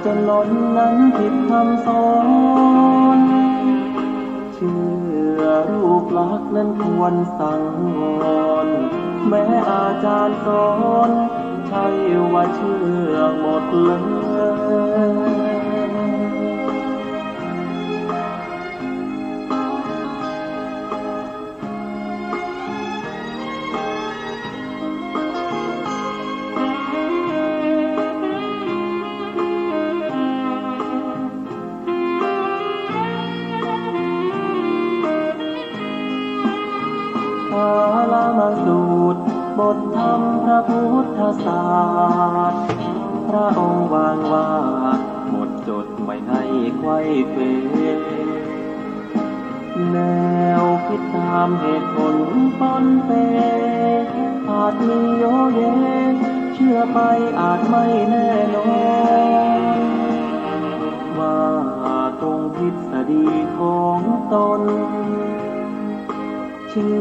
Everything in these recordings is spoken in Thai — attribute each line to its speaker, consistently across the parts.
Speaker 1: จนล้นนั้นผิดคำสอนเชื่อรูปลักษณ์นั้นควรสังวรแม้อาจารย์สอนใช่ว่าเชื่อหมดเลยมาสูตรบทธรรมพระพุทธศาสตร์พระองค์วางว่าหมดจดไม่ให้ไขว้เขวแนวคิดตามเหตุผลปนเปอาจมีโยเยเชื่อไปอาจไม่แน่นอนว่าตรงทฤษฎีของตนเชื่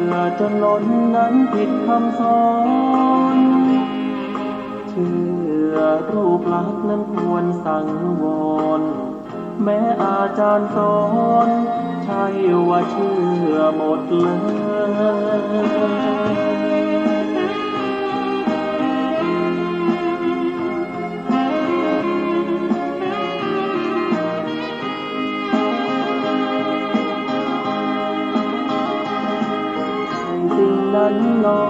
Speaker 1: อจนล้นนั้นผิดคำสอนเชื่อรูปลักษณ์นั้นควรสังวรแม้อาจารย์สอนใช่ว่าเชื่อหมดเลยนั้นหนอ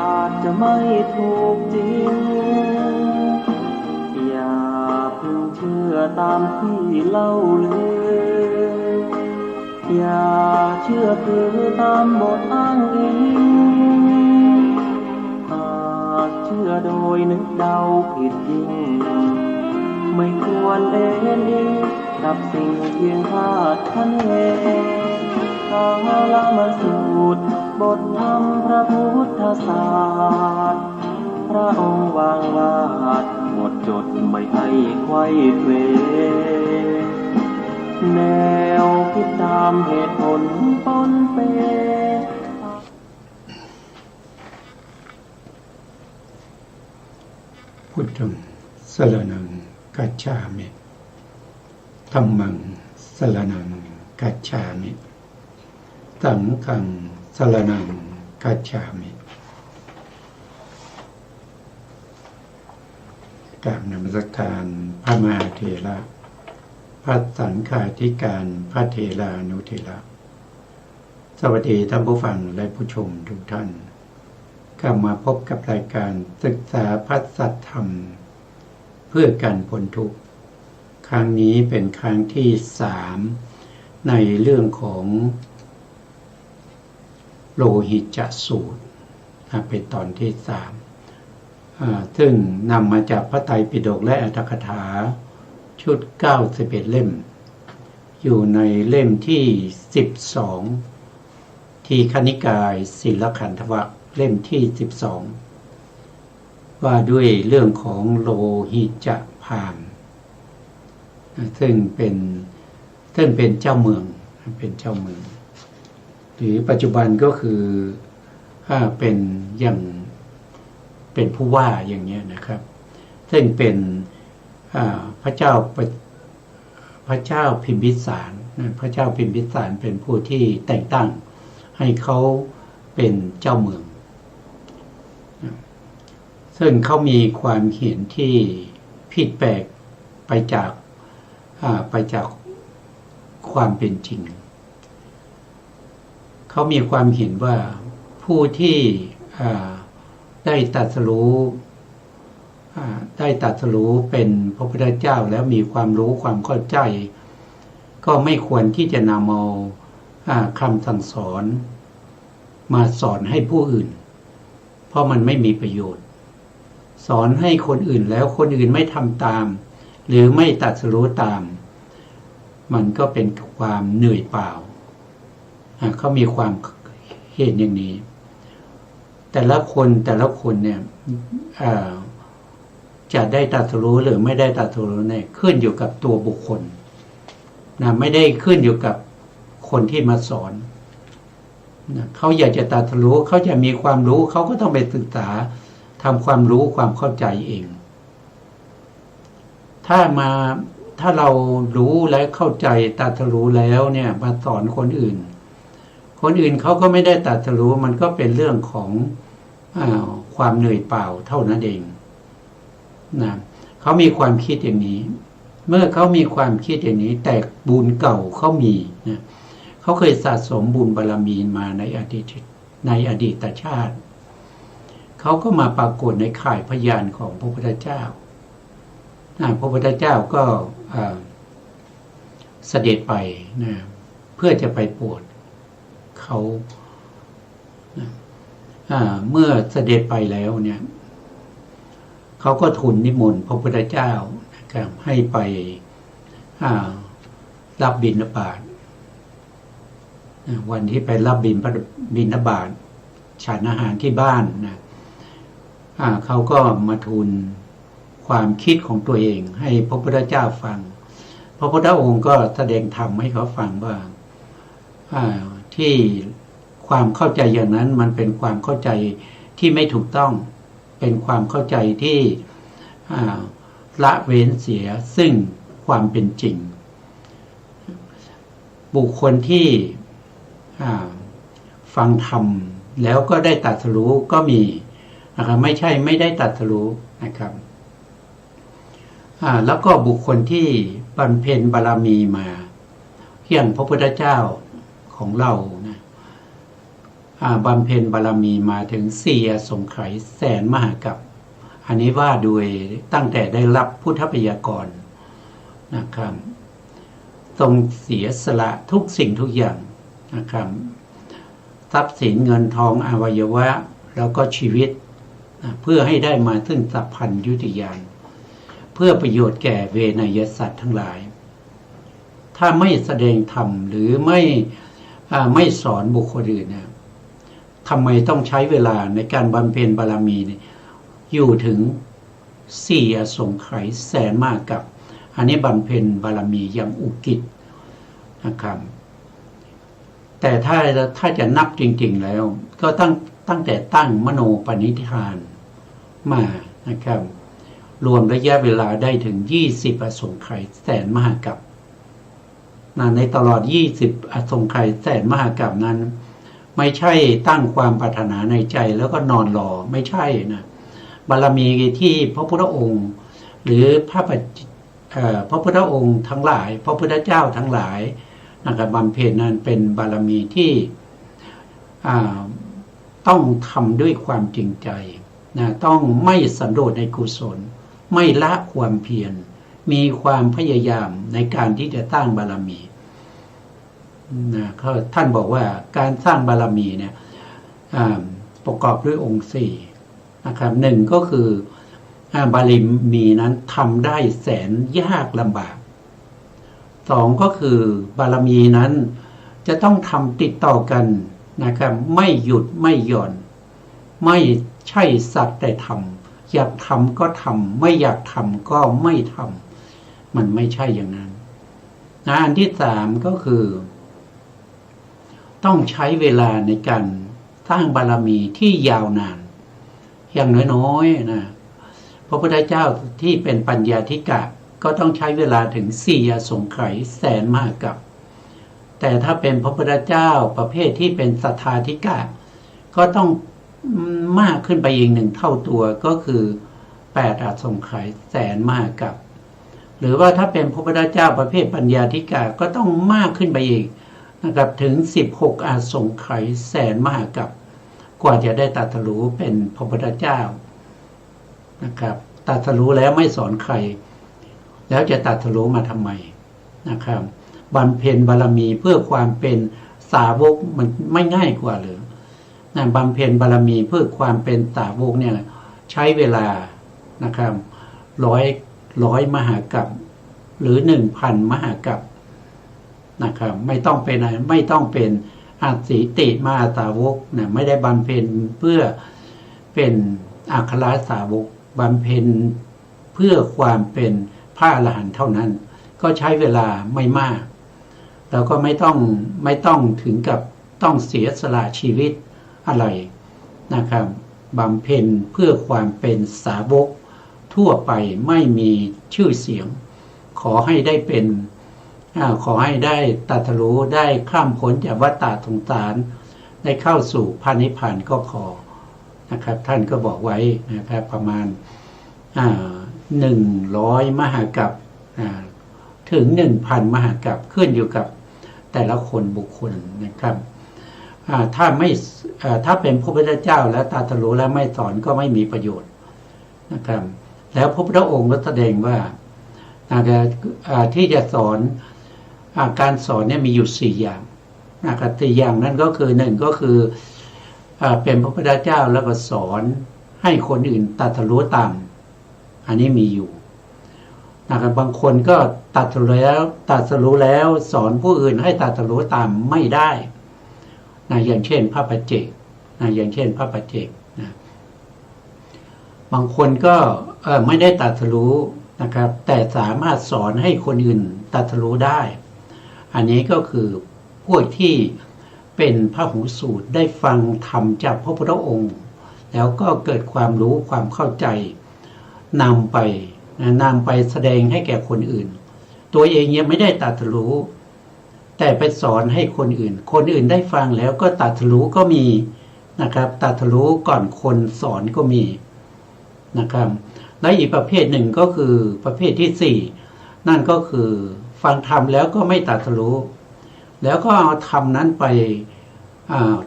Speaker 1: อาจจะไม่ถูกจริงอย่าเพิ่งเชื่อตามที่เล่าลืออย่าเชื่อคือตามบทอ้างอิงหากเชื่อโดยนึกเดาผิดจริงไม่ควรเอ็นอิงกับสิ่งเพียงคาดคะเนกาลมาสูตรบทธรรมพระพุทธศาสตร์พระองค์วางวาดหมดจดไม่ให้ไขว้เขวแนวคิดตามเหตุผลปนเป
Speaker 2: พุทธังสรณังคัจฉามิธัมมังสรณังคัจฉามิสังฆังสรณังคัจฉามิกราบนมัสการพระมหาเถระพระสังฆาธิการพระเถรานุเถระสวัสดีท่านผู้ฟังและผู้ชมทุกท่านกลับมาพบกับรายการศึกษาพระสัทธรรมเพื่อการพ้นทุกข์ครั้งนี้เป็นครั้งที่3ในเรื่องของโลหิตสูตรเป็นตอนที่3ซึ่งนำมาจากพระไตรปิฎกและอรรถกถาชุด91เล่มอยู่ในเล่มที่12ทีฆนิกายศีลขันธวรรคเล่มที่12ว่าด้วยเรื่องของโลหิตพามซึ่งเป็นเจ้าเมืองเป็นเจ้าเมืองหรือปัจจุบันก็คือเป็นอย่างเป็นผู้ว่าอย่างนี้นะครับซึ่งเป็นพระเจ้าพิมพิสารพระเจ้าพิมพิสารเป็นผู้ที่แต่งตั้งให้เขาเป็นเจ้าเมืองซึ่งเขามีความเห็นที่ผิดแปลกไปจากความเป็นจริงเขามีความเห็นว่าผู้ที่ได้ตรัสรู้เป็นพระพุทธเจ้าแล้วมีความรู้ความเข้าใจก็ไม่ควรที่จะนำเอาคำสั่งสอนมาสอนให้ผู้อื่นเพราะมันไม่มีประโยชน์สอนให้คนอื่นแล้วคนอื่นไม่ทำตามหรือไม่ตรัสรู้ตามมันก็เป็นความเหนื่อยเปล่าเขามีความเห็นอย่างนี้แต่ละคนเนี่ยจะได้ตรัสรู้หรือไม่ได้ตรัสรู้เนี่ยขึ้นอยู่กับตัวบุคคลนะไม่ได้ขึ้นอยู่กับคนที่มาสอนนะเขาอยากจะตรัสรู้เขาจะมีความรู้เขาก็ต้องไปศึกษาทำความรู้ความเข้าใจเอง ถ้าเรารู้และเข้าใจตรัสรู้แล้วเนี่ยมาสอนคนอื่นเขาก็ไม่ได้ตรัสรู้มันก็เป็นเรื่องของความเหนื่อยเปล่าเท่านั้นเองนะเขามีความคิดอย่างนี้เมื่อเขามีความคิดอย่างนี้แต่บุญเก่าเขามีนะเขาเคยสะสมบุญบารมีมาในอดีตชาติเขาก็มาปรากฏในข่ายพยานของพระพุทธเจ้าพระพุทธเจ้าก็เสด็จไปนะเพื่อจะไปโปรดเขาเมื่อเสด็จไปแล้วเนี่ยเขาก็ทูลนิมนต์พระพุทธเจ้านะครับให้ไปรับบิณฑบาตวันที่ไปรับบิณฑบาตฉันอาหารที่บ้านนะเขาก็มาทูลความคิดของตัวเองให้พระพุทธเจ้าฟังพระพุทธองค์ก็แสดงธรรมให้เขาฟังว่าที่ความเข้าใจอย่างนั้นมันเป็นความเข้าใจที่ไม่ถูกต้องเป็นความเข้าใจที่ละเว้นเสียซึ่งความเป็นจริงบุคคลที่ฟังธรรมแล้วก็ได้ตรัสรู้ก็มีนะครับไม่ใช่ไม่ได้ตรัสรู้นะครับแล้วก็บุคคลที่บำเพ็ญบารมีมาอย่างพระพุทธเจ้าของเรานะบำเพ็ญบารมีมาถึง4 อสงไขยแสนมหากัปอันนี้ว่าโดยตั้งแต่ได้รับพุทธพยากรนะครับทรงเสียสละทุกสิ่งทุกอย่างนะครับทรัพย์สินเงินทองอวัยวะแล้วก็ชีวิตเพื่อให้ได้มาซึ่งสัพพัญญุตญาณเพื่อประโยชน์แก่เวนยสัตว์ทั้งหลายถ้าไม่แสดงธรรมหรือไม่สอนบุคคลอื่นนะทำไมต้องใช้เวลาในการบำเพ็ญบารมีอยู่ถึง4 อสงไขยแสนมหากัปอันนี้บำเพ็ญบารมีอย่างอุกิจนะครับแต่ถ้าจะนับจริงๆแล้วก็ตั้งแต่ตั้งมโนปณิธานมานะครับรวมระยะเวลาได้ถึง20 อสงไขยแสนมหากัปในตลอด20 อสงไขยแสนมหากัปนั้นไม่ใช่ตั้งความปรารถนาในใจแล้วก็นอนรอไม่ใช่นะบารมีที่พระพุทธองค์หรือพระพุทธองค์ทั้งหลายพระพุทธเจ้าทั้งหลายนะครับบำเพ็ญนั้นเป็นบารมีที่ต้องทำด้วยความจริงใจนะต้องไม่สันโดษในกุศลไม่ละความเพียรมีความพยายามในการที่จะสร้างบารมีนะท่านบอกว่าการสร้างบารมีเนี่ยประกอบด้วยองค์4นะครับ1ก็คือบารมีนั้นทำได้แสนยากลำบาก2ก็คือบารมีนั้นจะต้องทำติดต่อกันนะครับไม่หยุดไม่หย่อนไม่ใช่สักแต่ทำอยากทำก็ทำไม่อยากทำก็ไม่ทำมันไม่ใช่อย่างนั้นอันที่3ก็คือต้องใช้เวลาในการสร้างบารมีที่ยาวนานอย่างน้อยๆนะพระพุทธเจ้าที่เป็นปัญญาธิกะก็ต้องใช้เวลาถึง4 อสงไขยแสนมหากัปแต่ถ้าเป็นพระพุทธเจ้าประเภทที่เป็นสัทธาธิกะก็ต้องมากขึ้นไปอีก1 เท่าตัวก็คือ8 อสงไขยแสนมหากัปหรือว่าถ้าเป็นพระพุทธเจ้าประเภทปัญญาธิกะก็ต้องมากขึ้นไปอีกนะครับถึง16 อสงไขยแสนมหากัปกว่าจะได้ตรัสรู้เป็นพระพุทธเจ้านะครับตรัสรู้แล้วไม่สอนใครแล้วจะตรัสรู้มาทำไมนะครับบำเพ็ญบารมีเพื่อความเป็นสาวกมันไม่ง่ายกว่าหรือนะบำเพ็ญบารมีเพื่อความเป็นสาวกเนี่ยใช้เวลานะครับร้อยมหากัปหรือ 1,000 มหากัปนะครับไม่ต้องเป็นอาสีติมาสาวกนะไม่ได้บำเพ็ญเพื่อเป็นอัครสาวกบำเพ็ญเพื่อความเป็นพระอรหันต์เท่านั้นก็ใช้เวลาไม่มากแล้วก็ไม่ต้องถึงกับต้องเสียสละชีวิตอะไรนะครับบำเพ็ญเพื่อความเป็นสาวก ทั่วไปไม่มีชื่อเสียงขอให้ได้เป็นขอให้ได้ตรัสรู้ได้ข้ามพ้นจากวัฏฏะสงสารได้เข้าสู่พระนิพพานก็พอนะครับท่านก็บอกไว้นะครับประมาณ100 มหากัปถึง 1,000 มหากัปขึ้นอยู่กับแต่ละคนบุคคลนะครับถ้าเป็นพระพุทธเจ้าแล้วตรัสรู้แล้วไม่สอนก็ไม่มีประโยชน์นะครับแล้วพระพุทธองค์ก็แสดงว่าที่จะสอนการสอนเนี่ยมีอยู่4 อย่างนะครับ4 อย่างนั่นก็คือ1ก็คือเป็นพระพุทธเจ้าแล้วก็สอนให้คนอื่นตรัสรู้ตามอันนี้มีอยู่นะครับบางคนก็ตรัสรู้แล้วสอนผู้อื่นให้ตรัสรู้ตามไม่ได้อย่างเช่นพระปัจเจกอย่างเช่นพระปัจเจกบางคนก็ไม่ได้ตรัสรู้นะครับแต่สามารถสอนให้คนอื่นตรัสรู้ได้อันนี้ก็คือพวกที่เป็นพหูสูตรได้ฟังธรรมจากพระพุทธองค์แล้วก็เกิดความรู้ความเข้าใจนำไปแสดงให้แก่คนอื่นตัวเองยังไม่ได้ตรัสรู้แต่ไปสอนให้คนอื่นได้ฟังแล้วก็ตรัสรู้ก็มีนะครับตรัสรู้ก่อนคนสอนก็มีนะครับและอีกประเภทหนึ่งก็คือประเภทที่4นั่นก็คือฟังธรรมแล้วก็ไม่ตรัสรู้แล้วก็เอาธรรมนั้นไป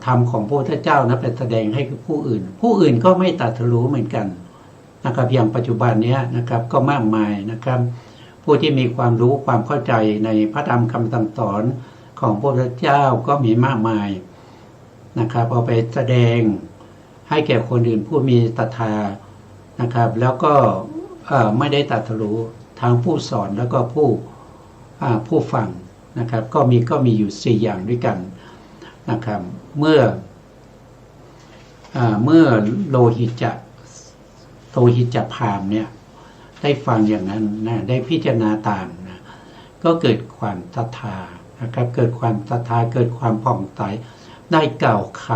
Speaker 2: ธรรมของพระพุทธเจ้านะไปแสดงให้กับผู้อื่นก็ไม่ตรัสรู้เหมือนกันนะครับอย่างปัจจุบันนี้นะครับก็มากมายนะครับผู้ที่มีความรู้ความเข้าใจในพระธรรมคำสั่งสอนของพระพุทธเจ้าก็มีมากมายนะครับเอาไปแสดงให้แก่คนอื่นผู้มีศรัทธานะครับแล้วก็ไม่ได้ตรัสรู้ทางผู้สอนแล้วก็ผู้ฟังนะครับก็มีอยู่4 อย่างด้วยกันนะครับเมื่อโลหิตพราหมณ์เนี่ยได้ฟังอย่างนั้นนะได้พิจารณาตามนะก็เกิดความศรัทธานะครับเกิดความศรัทธาเกิดความผ่องใสได้กล่าวค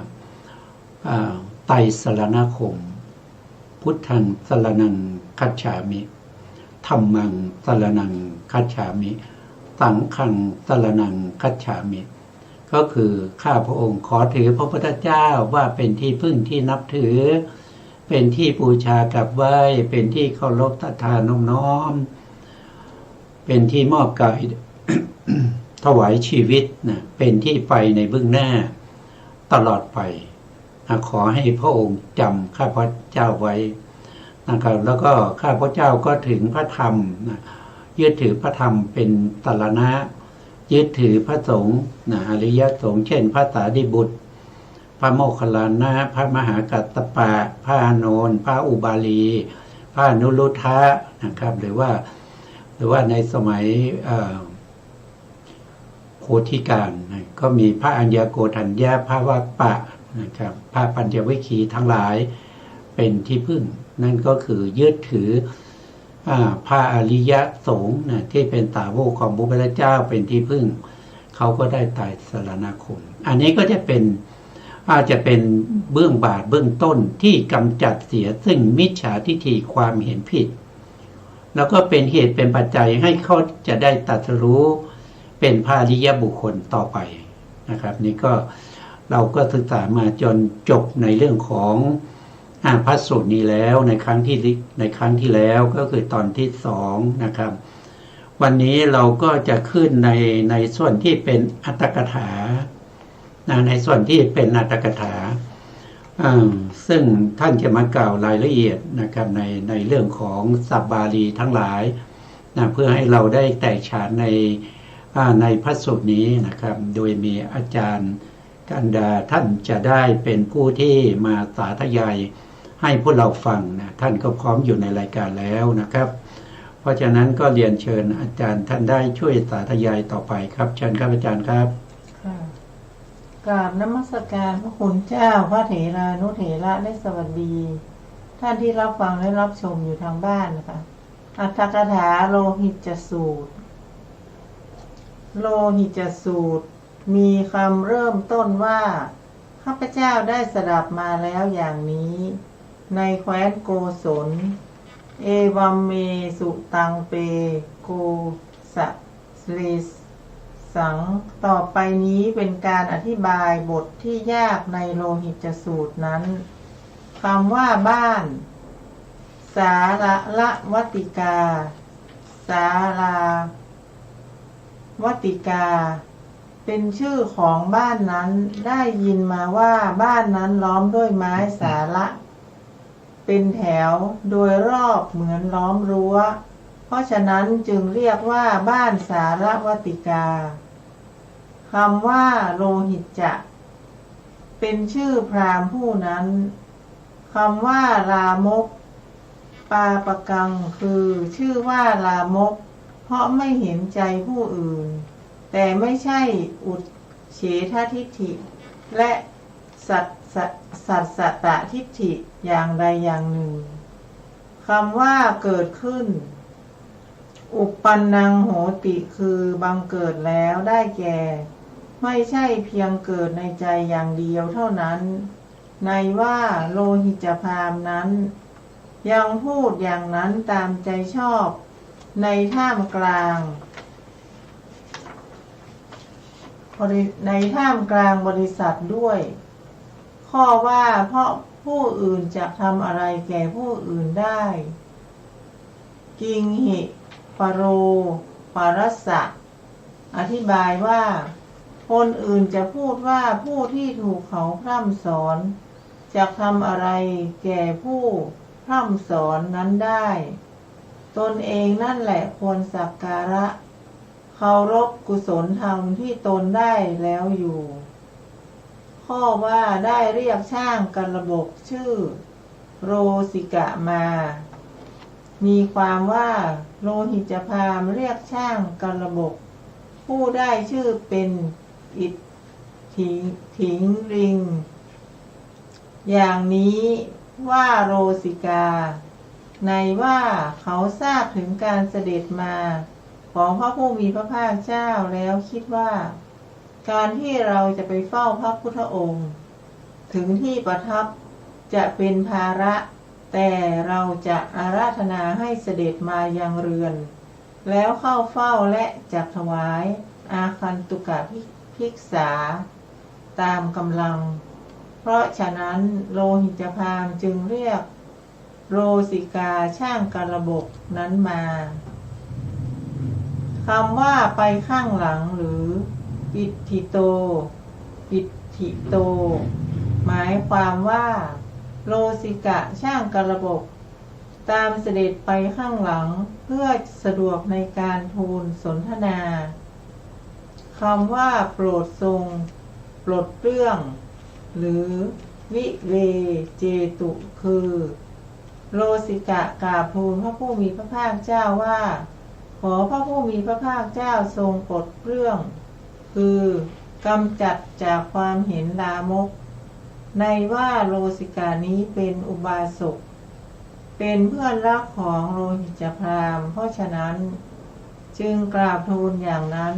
Speaker 2: ำไตรสรณคมพุทธังสรณังคัจฉามิธัมมังสรณังคัจฉามิสังฆังสรณังคัจฉามิก็คือข้าพระองค์ขอถือพระพุทธเจ้าว่าเป็นที่พึ่งที่นับถือเป็นที่บูชากราบไหว้เป็นที่เคารพศรัทธานอบน้อมเป็นที่มอบกาย ถวายชีวิตนะเป็นที่ไปในเบื้องหน้าตลอดไปขอให้พระองค์จำข้าพเจ้าไว้นะครับแล้วก็ข้าพเจ้าก็ถึงพระธรรมนะยึดถือพระธรรมเป็นสรณะยึดถือพระสงฆ์อริยสงฆ์เช่นพระสารีบุตรพระโมคคัลลานะพระมหากัสสปะพระอานนท์พระอุบาลีพระอนุรุทธะนะครับหรือว่าในสมัยโพธิการก็มีพระอัญญโกฏัญญาพระวัปปะนะครับพระปัญจวิคีทั้งหลายเป็นที่พึ่งนั่นก็คือยึดถือพระอริยสงฆ์ที่เป็นสาวกของพระพุทธเจ้าเป็นที่พึ่งเขาก็ได้ไตรสรณคมอันนี้ก็จะเป็นเบื้องบาทเบื้องต้นที่กำจัดเสียซึ่งมิจฉาทิฏฐิความเห็นผิดแล้วก็เป็นเหตุเป็นปัจจัยให้เขาจะได้ตรัสรู้เป็นพระอริยบุคคลต่อไปนะครับนี่ก็เราก็ศึกษามาจนจบในเรื่องของพระสูตรนี้แล้วในครั้งที่แล้วก็คือตอนที่2นะครับวันนี้เราก็จะขึ้นในส่วนที่เป็นอัตถกถาในส่วนที่เป็นอัตถกถาซึ่งท่านจะมากล่าวรายละเอียดนะครับในเรื่องของศัพท์บาลีทั้งหลายเพื่อให้เราได้แตกฉานในพระสูตรนี้นะครับโดยมีอาจารย์กันดาท่านจะได้เป็นผู้ที่มาสาธยายให้พวกเราฟังนะท่านก็พร้อมอยู่ในรายการแล้วนะครับเพราะฉะนั้นก็เรียนเชิญอาจารย์ท่านได้ช่วยสาธยายต่อไปครับเชิญครับอาจารย์ครับ
Speaker 3: กราบนมัสการพระคุณเจ้าพระเถรานุเถระและสวัสดีท่านที่รับฟังและรับชมอยู่ทางบ้านนะคะอัตถกถาโลหิตสูตรมีคำเริ่มต้นว่าข้าพเจ้าได้สดับมาแล้วอย่างนี้ ในแคว้นโกศลเอวัมเมสุตังเปโกสะเลสังต่อไปนี้เป็นการอธิบายบทที่ยากในโลหิตสูตรนั้นคำว่าบ้านสาระละวติกาสาราวติกาเป็นชื่อของบ้านนั้นได้ยินมาว่าบ้านนั้นล้อมด้วยไม้สาระเป็นแถวโดยรอบเหมือนล้อมรั้วเพราะฉะนั้นจึงเรียกว่าบ้านสารวติกาคำว่าโลหิตจะเป็นชื่อพราหมณ์ผู้นั้นคำว่าลามกปาปกังคือชื่อว่าลามกเพราะไม่เห็นใจผู้อื่นแต่ไม่ใช่อุดเฉททิฏฐิและสัสตะทิฏฐิอย่างใดอย่างหนึ่งคำว่าเกิดขึ้นอุปปันนังโหติคือบังเกิดแล้วได้แก่ไม่ใช่เพียงเกิดในใจอย่างเดียวเท่านั้นในว่าโลหิตพราหมณ์นั้นยังพูดอย่างนั้นตามใจชอบในท่ามกลางบริษัทด้วยข้อว่าเพราะผู้อื่นจะทำอะไรแก่ผู้อื่นได้กิงหิปโรปรัสสะอธิบายว่าคนอื่นจะพูดว่าผู้ที่ถูกเขาพร่ำสอนจะทำอะไรแก่ผู้พร่ำสอนนั้นได้ตนเองนั่นแหละควรสักการะเคารพกุศลธรรมที่ตนได้แล้วอยู่ข้อว่าได้เรียกช่างกระบกชื่อโรสิกะมามีความว่าโลหิตพราหมณ์เรียกช่างกระบกผู้ได้ชื่อเป็นอิทถิงริงอย่างนี้ว่าโรสิกาในว่าเขาทราบถึงการเสด็จมาของพระผู้มีพระภาคเจ้าแล้วคิดว่าการที่เราจะไปเฝ้าพระพุทธองค์ถึงที่ประทับจะเป็นภาระแต่เราจะอาราธนาให้เสด็จมายังเรือนแล้วเข้าเฝ้าและจักถวายอาคันตุกะภิกษาตามกำลังเพราะฉะนั้นโลหิตพราหมณ์จึงเรียกโรสิกาช่างกระบกนั้นมาคำว่าไปข้างหลังหรือปิทิโตหมายความว่าโลสิกะช่างกระบกตามเสด็จไปข้างหลังเพื่อสะดวกในการทูลสนทนาคำว่าโปรดทรงปลดเปลื้องหรือวิเวเจตุคือโลสิกะกราบทูลพระผู้มีพระภาคเจ้าว่าขอพระผู้มีพระภาคเจ้าทรงปลดเปลื้องคือกำจัดจากความเห็นลามกในว่าโลสิกานี้เป็นอุบาสกเป็นเพื่อนรักของโลหิตพราหมณ์เพราะฉะนั้นจึงกราบทูลอย่างนั้น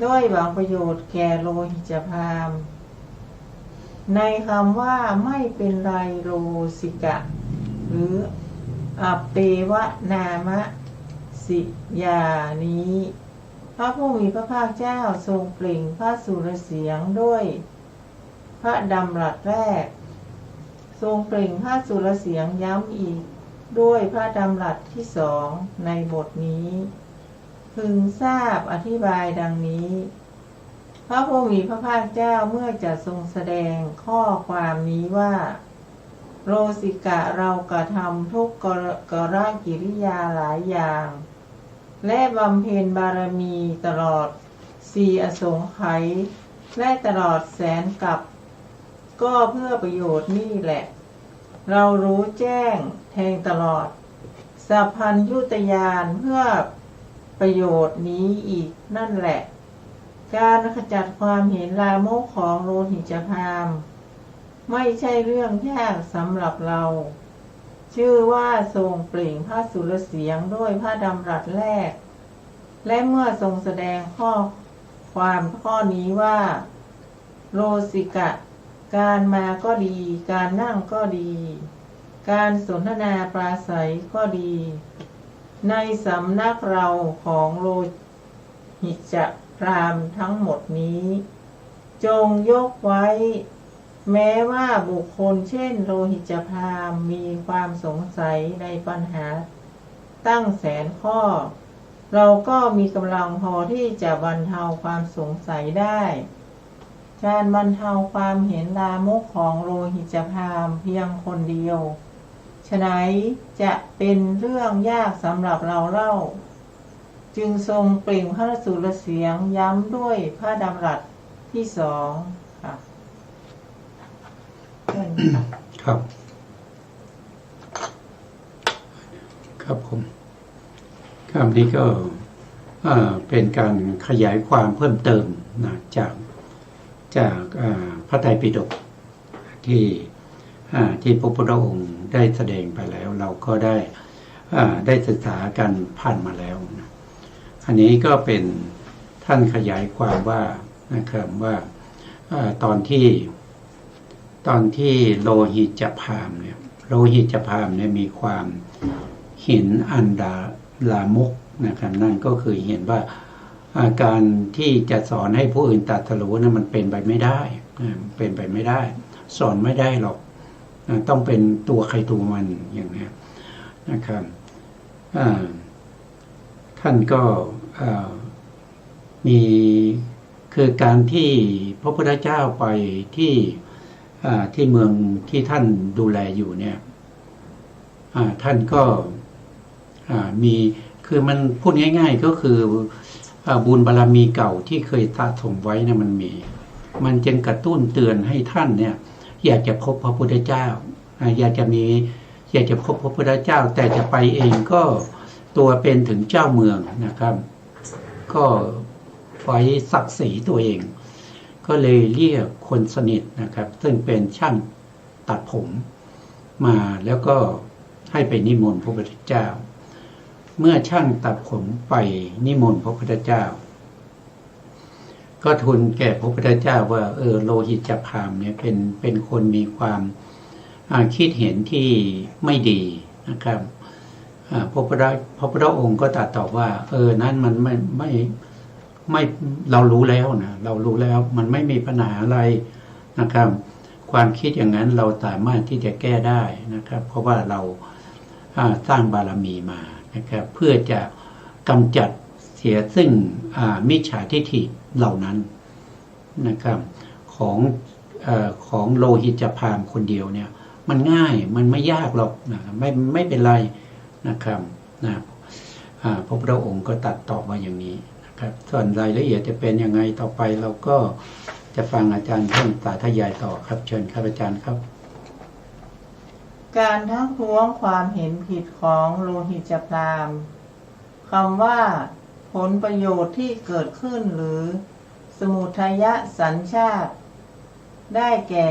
Speaker 3: ด้วยหวังประโยชน์แก่โลหิตพราหมณ์ในคำว่าไม่เป็นไรโลสิกะหรืออัปเปวะนามะสิยานี้พระผู้มีพระภาคเจ้าทรงเปล่งพระสุรเสียงด้วยพระดำรัสแรกทรงเปล่งพระสุรเสียงย้ำอีกด้วยพระดำรัสที่สองในบทนี้พึงทราบอธิบายดังนี้พระผู้มีพระภาคเจ้าเมื่อจะทรงแสดงข้อความนี้ว่าโลสิกะเรากระทำทุกกรกิริยาหลายอย่างและบำเพ็ญบารมีตลอด4 อสงไขยและตลอดแสนกับก็เพื่อประโยชน์นี่แหละเรารู้แจ้งแทงตลอดสัพพัญญุตญาณเพื่อประโยชน์นี้อีกนั่นแหละการขจัดความเห็นลามกของโลหิตพราหมณ์ไม่ใช่เรื่องยากสำหรับเราชื่อว่าทรงเปล่งพระสุรเสียงด้วยพระดำรัสแรกและเมื่อทรงแสดงข้อความข้อนี้ว่าโลสิกะการมาก็ดีการนั่งก็ดี การสนทนาปราศัยก็ดี ในสำนักเราของโลหิตพราหมณ์ทั้งหมดนี้ จงยกไว้ แม้ว่าบุคคลเช่นโลหิตพราหมณ์มีความสงสัยในปัญหาตั้งแสนข้อ เราก็มีกำลังพอที่จะบรรเทาความสงสัยได้การบรรเทาความเห็นลามกของโลหิตพราหมณ์เพียงคนเดียวฉะนั้นจะเป็นเรื่องยากสำหรับเราเล่าจึงทรงเปล่งพระสุรเสียงย้ำด้วยพระดำรัสที่สองค่ะ
Speaker 2: ครับ ครับผมคำนี้ก็เป็นการขยายความเพิ่มเติมนะจากพระไตรปิฎกที่พระพุทธองค์ได้แสดงไปแล้วเราก็ได้ศึกษากันผ่านมาแล้วนะอันนี้ก็เป็นท่านขยายความว่านะครับว่าตอนที่โลหิตพราหมณ์เนี่ยโลหิตพราหมณ์เนี่ยมีความเห็นอันดาลามกนะครับนั่นก็คือเห็นว่าการที่จะสอนให้ผู้อื่นตรัสรู้นั้นมันเป็นไปไม่ได้เป็นไปไม่ได้สอนไม่ได้หรอกต้องเป็นตัวใครตัวมันอย่างนี้นะครับท่านก็มีคือการที่พระพุทธเจ้าไปที่เมืองที่ท่านดูแลอยู่เนี่ยท่านก็มีคือมันพูดง่ายๆก็คือบุญบารมีเก่าที่เคยสะสมไว้เนี่ยมันจึงกระตุ้นเตือนให้ท่านเนี่ยอยากจะพบพระพุทธเจ้าอยากจะพบพระพุทธเจ้าแต่จะไปเองก็ตัวเป็นถึงเจ้าเมืองนะครับก็ไว้ศักดิ์ศรีตัวเองก็เลยเรียกคนสนิทนะครับซึ่งเป็นช่างตัดผมมาแล้วก็ให้ไปนิมนต์พระพุทธเจ้าเมื่อช่างตัดผมไปนิมนต์พระพุทธเจ้าก็ทูลแก่พระพุทธเจ้าว่าโลหิตพราหมณ์เนี่ยเป็นคนมีความคิดเห็นที่ไม่ดีนะครับพระพุทธองค์ก็ตรัสตอบว่านั้นมันไม่เรารู้แล้วนะเรารู้แล้วมันไม่มีปัญหาอะไรนะครับความคิดอย่างนั้นเราสามารถที่จะแก้ได้นะครับเพราะว่าเราสร้างบารมีมานะครับเพื่อจะกำจัดเสียซึ่งมิจฉาทิฏฐิเหล่านั้นนะครับของโลหิตพราหมณ์คนเดียวเนี่ยมันง่ายมันไม่ยากหรอกนะไม่เป็นไรนะครับพระพุทธองค์ก็ตัดตอบมาอย่างนี้นะครับส่วนรายละเอียดจะเป็นยังไงต่อไปเราก็จะฟังอาจารย์ท่านสาธยายต่อครับเชิญครับอาจารย์ครับ
Speaker 3: การทักท้วงความเห็นผิดของโลหิตพราหมณ์คำว่าผลประโยชน์ที่เกิดขึ้นหรือสมุทัยสัญชาติได้แก่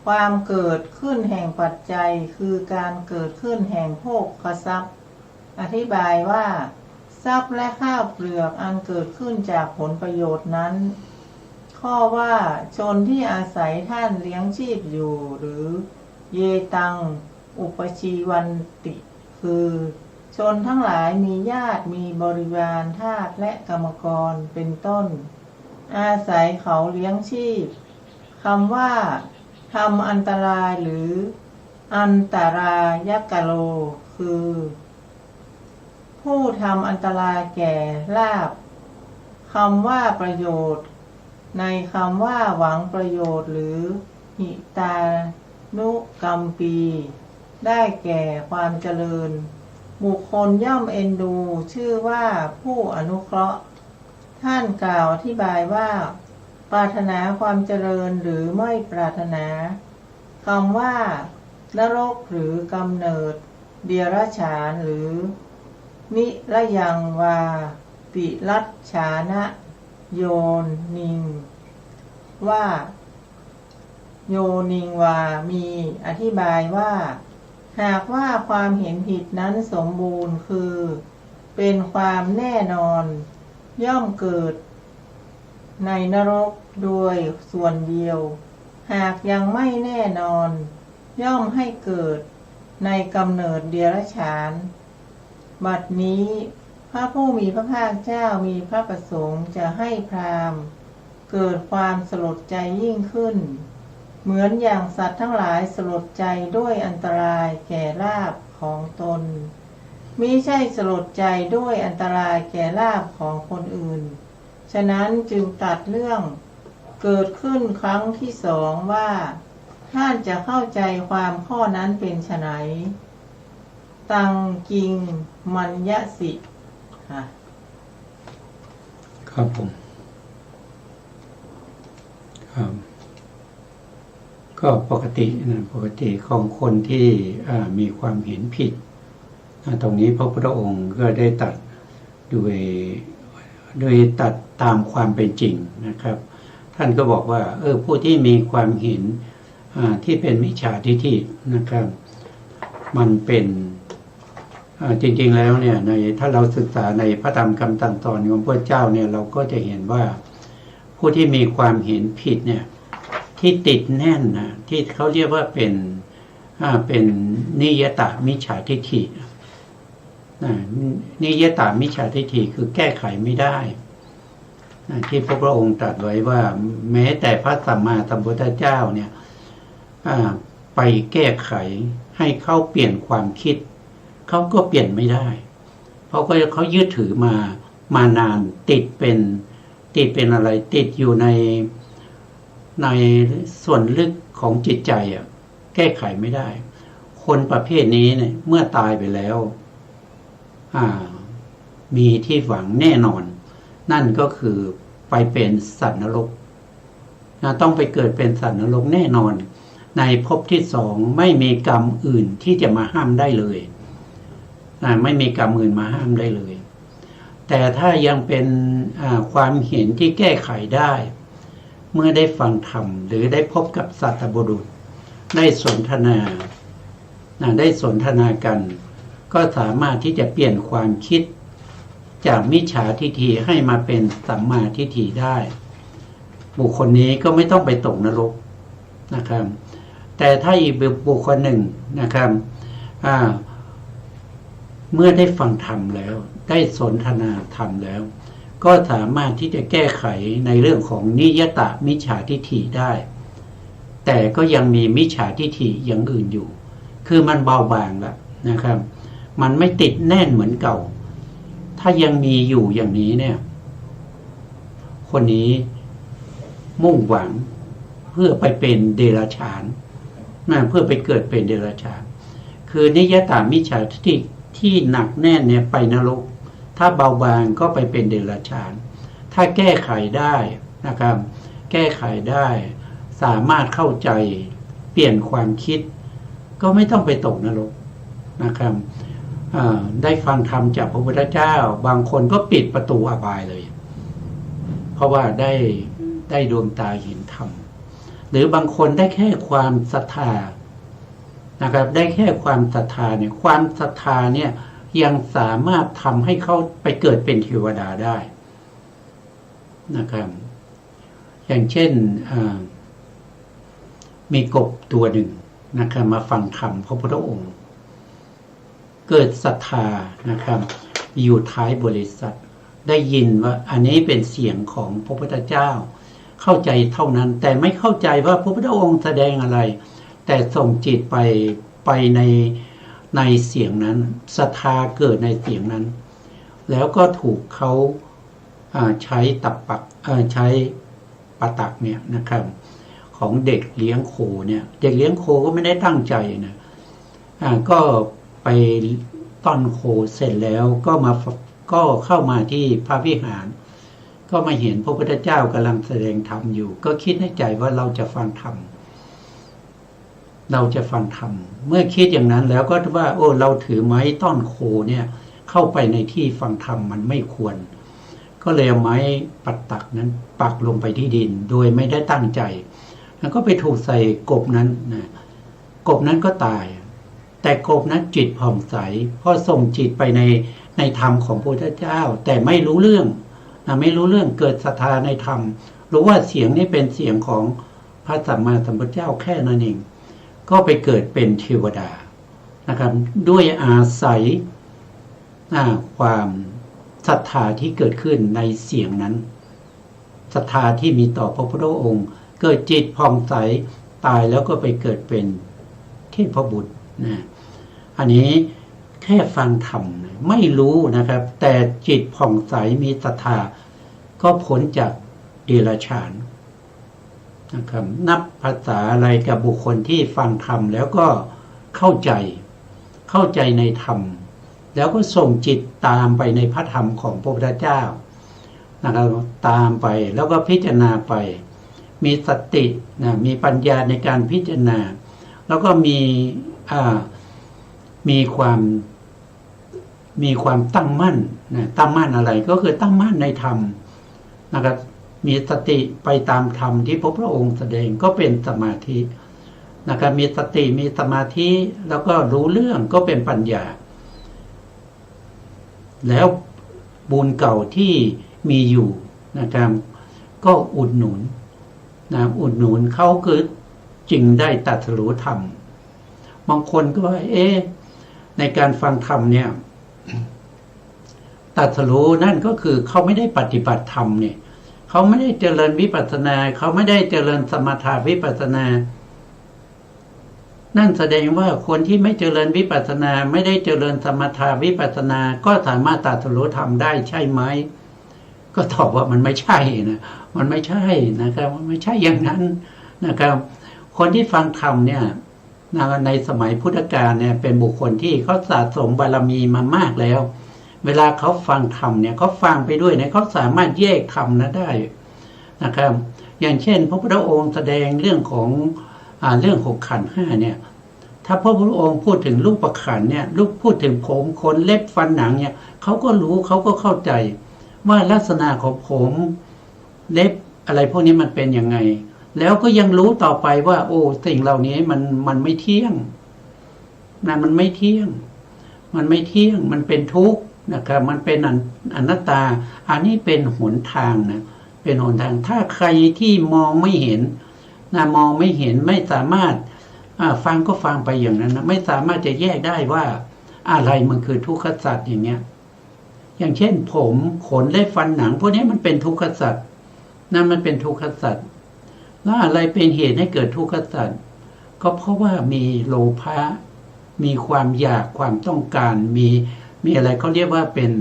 Speaker 3: ความเกิดขึ้นแห่งปัจจัยคือการเกิดขึ้นแห่งโภคทรัพย์อธิบายว่าทรัพย์และข้าวเปลือกอันเกิดขึ้นจากผลประโยชน์นั้นข้อว่าชนที่อาศัยท่านเลี้ยงชีพอยู่หรือเยตังอุปชีวันติคือชนทั้งหลายมีญาติมีบริวารทาสและกรรมกรเป็นต้นอาศัยเขาเลี้ยงชีพคำว่าทำอันตรายหรืออันตรายกโลคือผู้ทำอันตรายแก่ลาภคำว่าประโยชน์ในคำว่าหวังประโยชน์หรือหิตานุกัมปีได้แก่ความเจริญบุคคลย่อมเอ็นดูชื่อว่าผู้อนุเคราะห์ท่านกล่าวอธิบายว่าปรารถนาความเจริญหรือไม่ปรารถนาคำว่านรกหรือกำเนิดเดรัจฉานหรือนิรยังวาปิรัจฉานะโยนิงว่าโยนิงวามีอธิบายว่าหากว่าความเห็นผิดนั้นสมบูรณ์คือเป็นความแน่นอนย่อมเกิดในนรกโดยส่วนเดียวหากยังไม่แน่นอนย่อมให้เกิด ในกำเนิดเดรัจฉานบัดนี้พระผู้มีพระภาคเจ้ามีพระประสงค์จะให้พราหมณ์เกิดความสลดใจยิ่งขึ้นเหมือนอย่างสัตว์ทั้งหลายสลดใจด้วยอันตรายแก่ลาภของตนมิใช่สลดใจด้วยอันตรายแก่ลาภของคนอื่นฉะนั้นจึงตัดเรื่องเกิดขึ้นครั้งที่สองว่าท่านจะเข้าใจความข้อนั้นเป็นไฉนตังกิงมัญญสิค่ะ
Speaker 2: ครับผมครับก็ปกติของคนที่มีความเห็นผิดตรงนี้พระพุทธองค์ก็ได้ตัดโดยตัดตามความเป็นจริงนะครับท่านก็บอกว่าผู้ที่มีความเห็นที่เป็นมิจฉาทิฏฐินะครับมันเป็นจริงๆแล้วเนี่ยถ้าเราศึกษาในพระธรรมคำสั่งสอนของพระเจ้าเนี่ยเราก็จะเห็นว่าผู้ที่มีความเห็นผิดเนี่ยที่ติดแน่นนะที่เขาเรียกว่าเป็นนิยตมิจฉาทิฏฐินิยตมิจฉาทิฏฐิคือแก้ไขไม่ได้ที่พระพุทธองค์ตรัสไว้ว่าแม้แต่พระสัมมาสัมพุทธเจ้าเนี่ยไปแก้ไขให้เขาเปลี่ยนความคิดเขาก็เปลี่ยนไม่ได้เพราะเขายึดถือมานานติดเป็นอะไรติดอยู่ในส่วนลึกของจิตใจแก้ไขไม่ได้คนประเภทนี้เนี่ยเมื่อตายไปแล้วมีที่หวังแน่นอนนั่นก็คือไปเป็นสัตว์นรกต้องไปเกิดเป็นสัตว์นรกแน่นอนในภพที่สองไม่มีกรรมอื่นที่จะมาห้ามได้เลยไม่มีกรรมอื่นมาห้ามได้เลยแต่ถ้ายังเป็นความเห็นที่แก้ไขได้เมื่อได้ฟังธรรมหรือได้พบกับสัตบุรุษได้สนทนากันก็สามารถที่จะเปลี่ยนความคิดจากมิจฉาทิฏฐิให้มาเป็นสัมมาทิฏฐิได้บุคคลนี้ก็ไม่ต้องไปตกนรกนะครับแต่ถ้าอีกบุคคลหนึ่งนะครับเมื่อได้ฟังธรรมแล้วได้สนทนาธรรมแล้วก็สามารถที่จะแก้ไขในเรื่องของนิยตมิจฉาทิฏฐิได้แต่ก็ยังมีมิจฉาทิฏฐิอย่างอื่นอยู่คือมันเบาบางแล้วนะครับมันไม่ติดแน่นเหมือนเก่าถ้ายังมีอยู่อย่างนี้เนี่ยคนนี้มุ่งหวังเพื่อไปเป็นเดรัจฉานเพื่อไปเกิดเป็นเดรัจฉานคือนิยตมิจฉาทิฏฐิที่หนักแน่นเนี่ยไปนรกถ้าเบาบางก็ไปเป็นเดรัจฉานถ้าแก้ไขได้นะครับแก้ไขได้สามารถเข้าใจเปลี่ยนความคิดก็ไม่ต้องไปตกนรกนะครับได้ฟังธรรมจากพระพุทธเจ้าบางคนก็ปิดประตูอบายเลยเพราะว่าได้ดวงตาเห็นธรรมหรือบางคนได้แค่ความศรัทธานะครับได้แค่ความศรัทธาเนี่ยความศรัทธาเนี่ยยังสามารถทำให้เขาไปเกิดเป็นเทวดาได้นะครับอย่างเช่นมีกบตัวหนึ่งนะครับมาฟังธรรมพระพุทธองค์เกิดศรัทธานะครับอยู่ท้ายบริษัทได้ยินว่าอันนี้เป็นเสียงของพระพุทธเจ้าเข้าใจเท่านั้นแต่ไม่เข้าใจว่าพระพุทธองค์แสดงอะไรแต่ส่งจิตไปในเสียงนั้นศรัทธาเกิดในเสียงนั้นแล้วก็ถูกเขาใช้ใช้ปะตักเนี่ยนะครับของเด็กเลี้ยงโคเนี่ยเด็กเลี้ยงโคก็ไม่ได้ตั้งใจนะก็ไปต้อนโคเสร็จแล้วก็เข้ามาที่พระวิหารก็มาเห็นพระพุทธเจ้ากำลังแสดงธรรมอยู่ก็คิดในใจว่าเราจะฟังธรรมเมื่อคิดอย่างนั้นแล้วก็ว่าเราถือไม้ต้อนโคเนี่ยเข้าไปในที่ฟังธรรมมันไม่ควรก็เลยเอาไม้ปักตักนั้นปักลงไปที่ดินโดยไม่ได้ตั้งใจแล้วก็ไปถูกใส่กบนั้นนะกบนั้นก็ตายแต่กบนั้นจิตผ่องใสเพราะส่งจิตไปในธรรมของพระพุทธเจ้าแต่ไม่รู้เรื่องเกิดศรัทธาในธรรมรู้ว่าเสียงนี้เป็นเสียงของพระสัมมาสัมพุทธเจ้าแค่นั้นเองก็ไปเกิดเป็นเทวดา นะครับด้วยอาศัยความศรัทธาที่เกิดขึ้นในเสียงนั้นศรัทธาที่มีต่อพระพุทธองค์เกิดจิตผ่องใสตายแล้วก็ไปเกิดเป็นเทพบุตรนะอันนี้แค่ฟังธรรมไม่รู้นะครับแต่จิตผ่องใสมีศรัทธาก็พ้นจากเดรัจฉานนะครับนับภาษาอะไรกับบุคคลที่ฟังธรรมแล้วก็เข้าใจในธรรมแล้วก็ส่งจิตตามไปในพระธรรมของพระพุทธเจ้านะครับตามไปแล้วก็พิจารณาไปมีสตินะมีปัญญาในการพิจารณาแล้วก็มีความตั้งมั่นนะตั้งมั่นอะไรก็คือตั้งมั่นในธรรมนะครับมีสติไปตามธรรมที่พระพุทธองค์แสดงก็เป็นสมาธินะครับมีสติมีสมาธิแล้วก็รู้เรื่องก็เป็นปัญญาแล้วบุญเก่าที่มีอยู่นะครับก็อุดหนุนเขาคือจึงได้ตรัสรู้ธรรมบางคนก็ว่าในการฟังธรรมเนี่ยตรัสรู้นั่นก็คือเขาไม่ได้ปฏิบัติธรรมเนี่ยเขาไม่ได้เจริญวิปัสสนาเขาไม่ได้เจริญสมถะวิปัสสนานั่นแสดงว่าคนที่ไม่เจริญวิปัสสนาไม่ได้เจริญสมถะวิปัสสนาก็สามารถตรัสรู้ธรรมได้ใช่ไหมก็ตอบว่ามันไม่ใช่นะมันไม่ใช่นะครับมันไม่ใช่อย่างนั้นนะครับคนที่ฟังธรรมเนี่ยในสมัยพุทธกาลเนี่ยเป็นบุคคลที่เขาสะสมบารมีมามากแล้วเวลาเขาฟังธรรมเนี่ยเขาฟังไปด้วยเนี่ยเขาสามารถแยกธรรมนะได้นะครับอย่างเช่นพระพุทธองค์แสดงเรื่องของขันธ์ห้าเนี่ยถ้าพระพุทธองค์พูดถึงรูปขันธ์เนี่ยพูดถึงผมขนเล็บฟันหนังเนี่ยเขาก็รู้เขาก็เข้าใจว่าลักษณะของผมเล็บอะไรพวกนี้มันเป็นยังไงแล้วก็ยังรู้ต่อไปว่าโอ้สิ่งเหล่านี้มันไม่เที่ยงนะมันไม่เที่ยงมันเป็นทุกข์นะครับมันเป็นอนัตตาอันนี้เป็นหนทางนะเป็นหนทางถ้าใครที่มองไม่เห็นมองไม่เห็นไม่สามารถฟังก็ฟังไปอย่างนั้นนะไม่สามารถจะแยกได้ว่าอะไรมันคือทุกขสัจอย่างเงี้ยอย่างเช่นผมขนเล็บฟันหนังพวกนี้มันเป็นทุกขสัจมันเป็นทุกขสัจแล้วอะไรเป็นเหตุให้เกิดทุกขสัจก็เพราะว่ามีโลภะมีความอยากความต้องการมีอะไรเขาเรียกว่าเป็น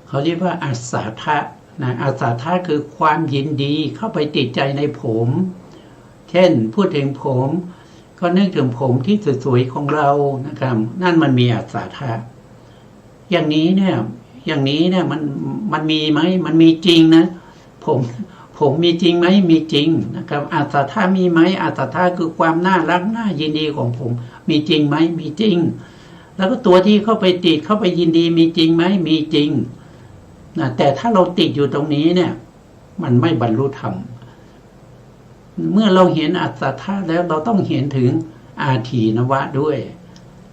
Speaker 2: เขาเรียกว่าอาสาทะนะอาสาทะคือความยินดีเข้าไปติดใจในผมเช่นพูดถึงผมก็นึกถึงผมที่สวยๆของเรานะครับนั่นมันมีอาสาทะอย่างนี้เนี่ยมันมีไหมมันมีจริงนะผมมีจริงไหมมีจริงนะครับอาสาทะมีไหมอาสาทะคือความน่ารักน่ายินดีของผมมีจริงไหมมีจริงแล้วก็ตัวที่เข้าไปติดเข้าไปยินดีมีจริงไหมมีจริงนะแต่ถ้าเราติดอยู่ตรงนี้เนี่ยมันไม่บรรลุธรรมเมื่อเราเห็นอัตตาแล้วเราต้องเห็นถึงอาทีนวะด้วย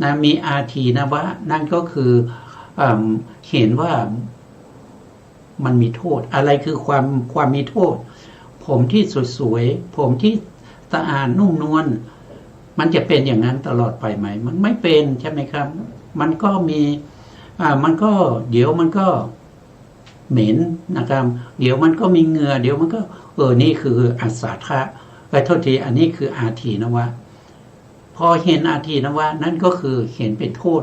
Speaker 2: นะมีอาทีนวะนั่นก็คือเห็นว่ามันมีโทษอะไรคือความมีโทษผมที่สวยๆผมที่สะอาดนุ่มนวลมันจะเป็นอย่างนั้นตลอดไปไหมมันไม่เป็นใช่ไหมครับมันก็มีมันก็เดี๋ยวมันก็เหม็นนะครับเดี๋ยวมันก็มีเหงื่อเดี๋ยวมันก็นี่คืออาสาทะโทษทีอันนี้คืออาทีนวะพอเห็นอาทีนวะนั่นก็คือเห็นเป็นโทษ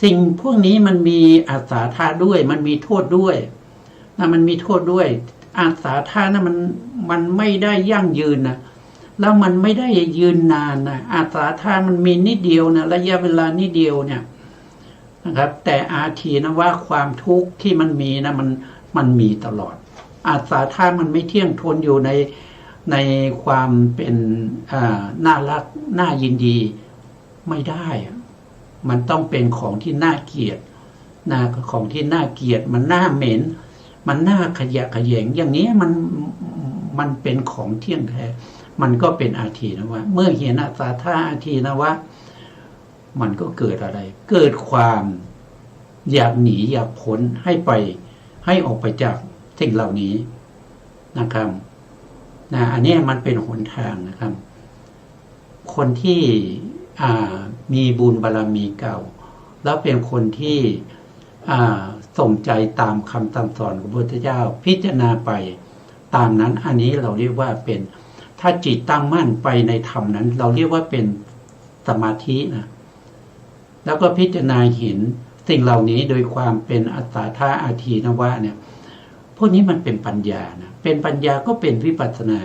Speaker 2: สิ่งพวกนี้มันมีอาสาทะด้วยมันมีโทษด้วยนะมันมีโทษด้วยอาสาทะนะมันไม่ได้ยั่งยืนนะแล้วมันไม่ได้ยืนนานนะอาสาทะมันมีนิดเดียวนะระยะเวลานิดเดียวเนี่ยนะครับแต่อาทีนวะความทุกข์ที่มันมีนะมันมีตลอดอาสาทะมันไม่เที่ยงทนอยู่ในความเป็นน่ารักน่ายินดีไม่ได้มันต้องเป็นของที่น่าเกลียดนะของที่น่าเกลียดมันน่าเหม็นมันน่าขยะแขยงอย่างนี้มันเป็นของเที่ยงแท้มันก็เป็นอาทีนวะเมื่อเห็นอาสาทะอาทีนวะมันก็เกิดอะไรเกิดความอยากหนีอยากพ้นให้ออกไปจากสิ่งเหล่านี้นะครับอันนี้มันเป็นหนทางนะครับ คนที่มีบุญบารมีเก่า แล้วเป็นคนที่ส่งใจตามคำสั่งสอนของพระพุทธเจ้าพิจารณาไปตามนั้นอันนี้เราเรียกว่าเป็นถ้าจิตตั้งมั่นไปในธรรมนั้น เราเรียกว่าเป็นสมาธินะแล้วก็พิจารณาเห็นสิ่งเหล่านี้โดยความเป็นอัตตาธาอาทีนวะเนี่ยพวกนี้มันเป็นปัญญานะเป็นปัญญาก็เป็นวิปัสสนา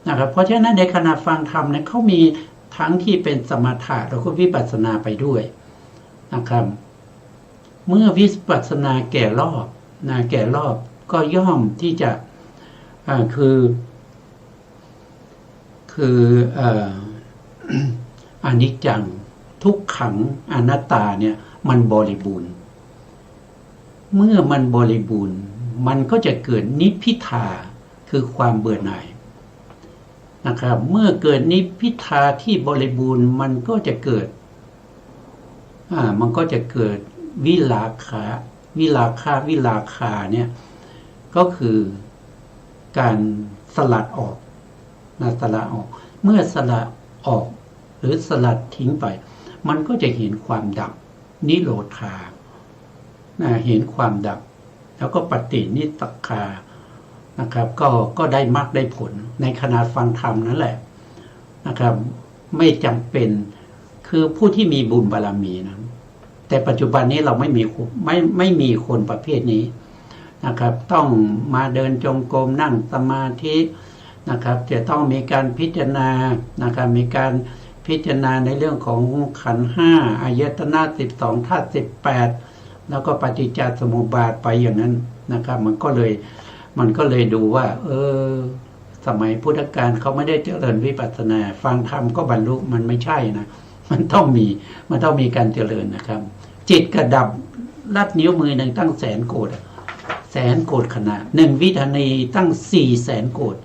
Speaker 2: นะครับเพราะฉะนั้นในขณะฟังธรรมเนี่ยเขามีทั้งที่เป็นสมถะแล้วก็วิปัสสนาไปด้วยนะครับเมื่อวิปัสสนาแก่รอบแก่รอบก็ย่อมที่จะอนิจจังทุกขังอนัตตาเนี่ยมันบริบูรณ์เมื่อมันบริบูรณ์มันก็จะเกิดนิพพิทาคือความเบื่อหน่ายนะครับเมื่อเกิดนิพพิทาที่บริบูรณ์มันก็จะเกิดวิราคาเนี่ยก็คือการสลัดออกสลัดออกเมื่อสลัดออกหรือสลัดทิ้งไปมันก็จะเห็นความดับนิโรธาเห็นความดับแล้วก็ปฏินิสสักคานะครับก็ได้มรรคได้ผลในขณะฟังธรรมนั่นแหละนะครับไม่จำเป็นคือผู้ที่มีบุญบารมีนะแต่ปัจจุบันนี้เราไม่มีคนประเภทนี้นะครับต้องมาเดินจงกรมนั่งสมาธินะครับจะต้องมีการพิจารณานะครับมีการพิจารณาในเรื่องของขันธ์5อายตนะ12ธาตุ18แล้วก็ปฏิจจสมุปบาทไปอย่างนั้นนะครับมันก็เลยดูว่าสมัยพุทธกาลเขาไม่ได้เจริญวิปัสสนาฟังธรรมก็บรรลุมันไม่ใช่นะมันต้องมีการเจริญนะครับจิตกระดับลัดนิ้วมือหนึ่งตั้ง100,000 โกฏ100,000 โกฏขณะ1วินาทีตั้ง400,000 โกฏ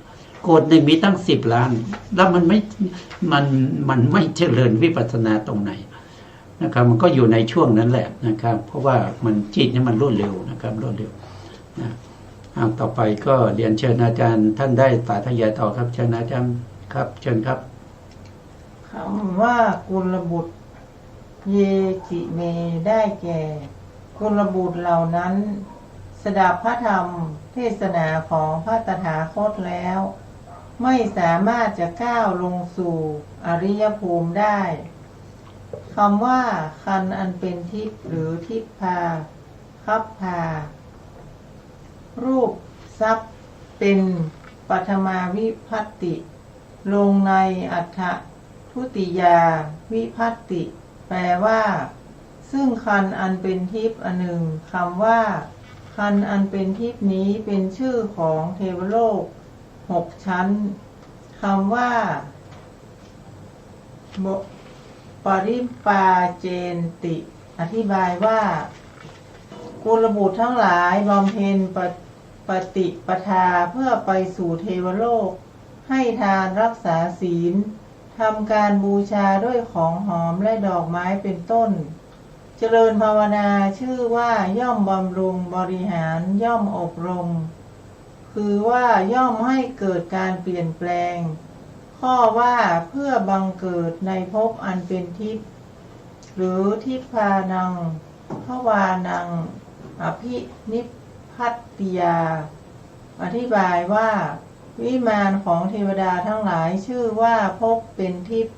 Speaker 2: โกฏหนึ่งมีตั้ง10 ล้านแล้วมันไม่เจริญวิปัสสนาตรงไหนนะครับมันก็อยู่ในช่วงนั้นแหละนะครับเพราะว่ามันจิตนี่มันรวดเร็วนะครับรวดเร็วนะต่อไปก็เรียนเชิญอาจารย์ท่านได้สาธยายต่อครับเชิญอาจารย์ครับเชิญครับ
Speaker 3: คำว่ากุลบุตรเยจิเมได้แก่กุลบุตรเหล่านั้นสดับพระธรรมเทศนาของพระตถาคตแล้วไม่สามารถจะก้าวลงสู่อริยภูมิได้คำว่าคันอันเป็นทิพย์หรือทิพพาคัพพารูปทรัพย์เป็นปัทมาวิภัตติลงในอัฏฐทุติยาวิภัตติแปลว่าซึ่งคันอันเป็นทิพย์อันหนึ่งคำว่าคันอันเป็นทิพย์นี้เป็นชื่อของเทวโลก6 ชั้นคำว่าปริปาเจนติอธิบายว่ากุลบุตรทั้งหลายบำเพ็ญปฏิปทาเพื่อไปสู่เทวโลกให้ทานรักษาศีลทำการบูชาด้วยของหอมและดอกไม้เป็นต้นเจริญภาวนาชื่อว่าย่อมบำรุงบริหารย่อมอบรมคือว่าย่อมให้เกิดการเปลี่ยนแปลงข้อว่าเพื่อบังเกิดในภพอันเป็นทิพย์หรือทิพพานังภวานังอภินิพพัตติยาอธิบายว่าวิมานของเทวดาทั้งหลายชื่อว่าภพเป็นทิพย์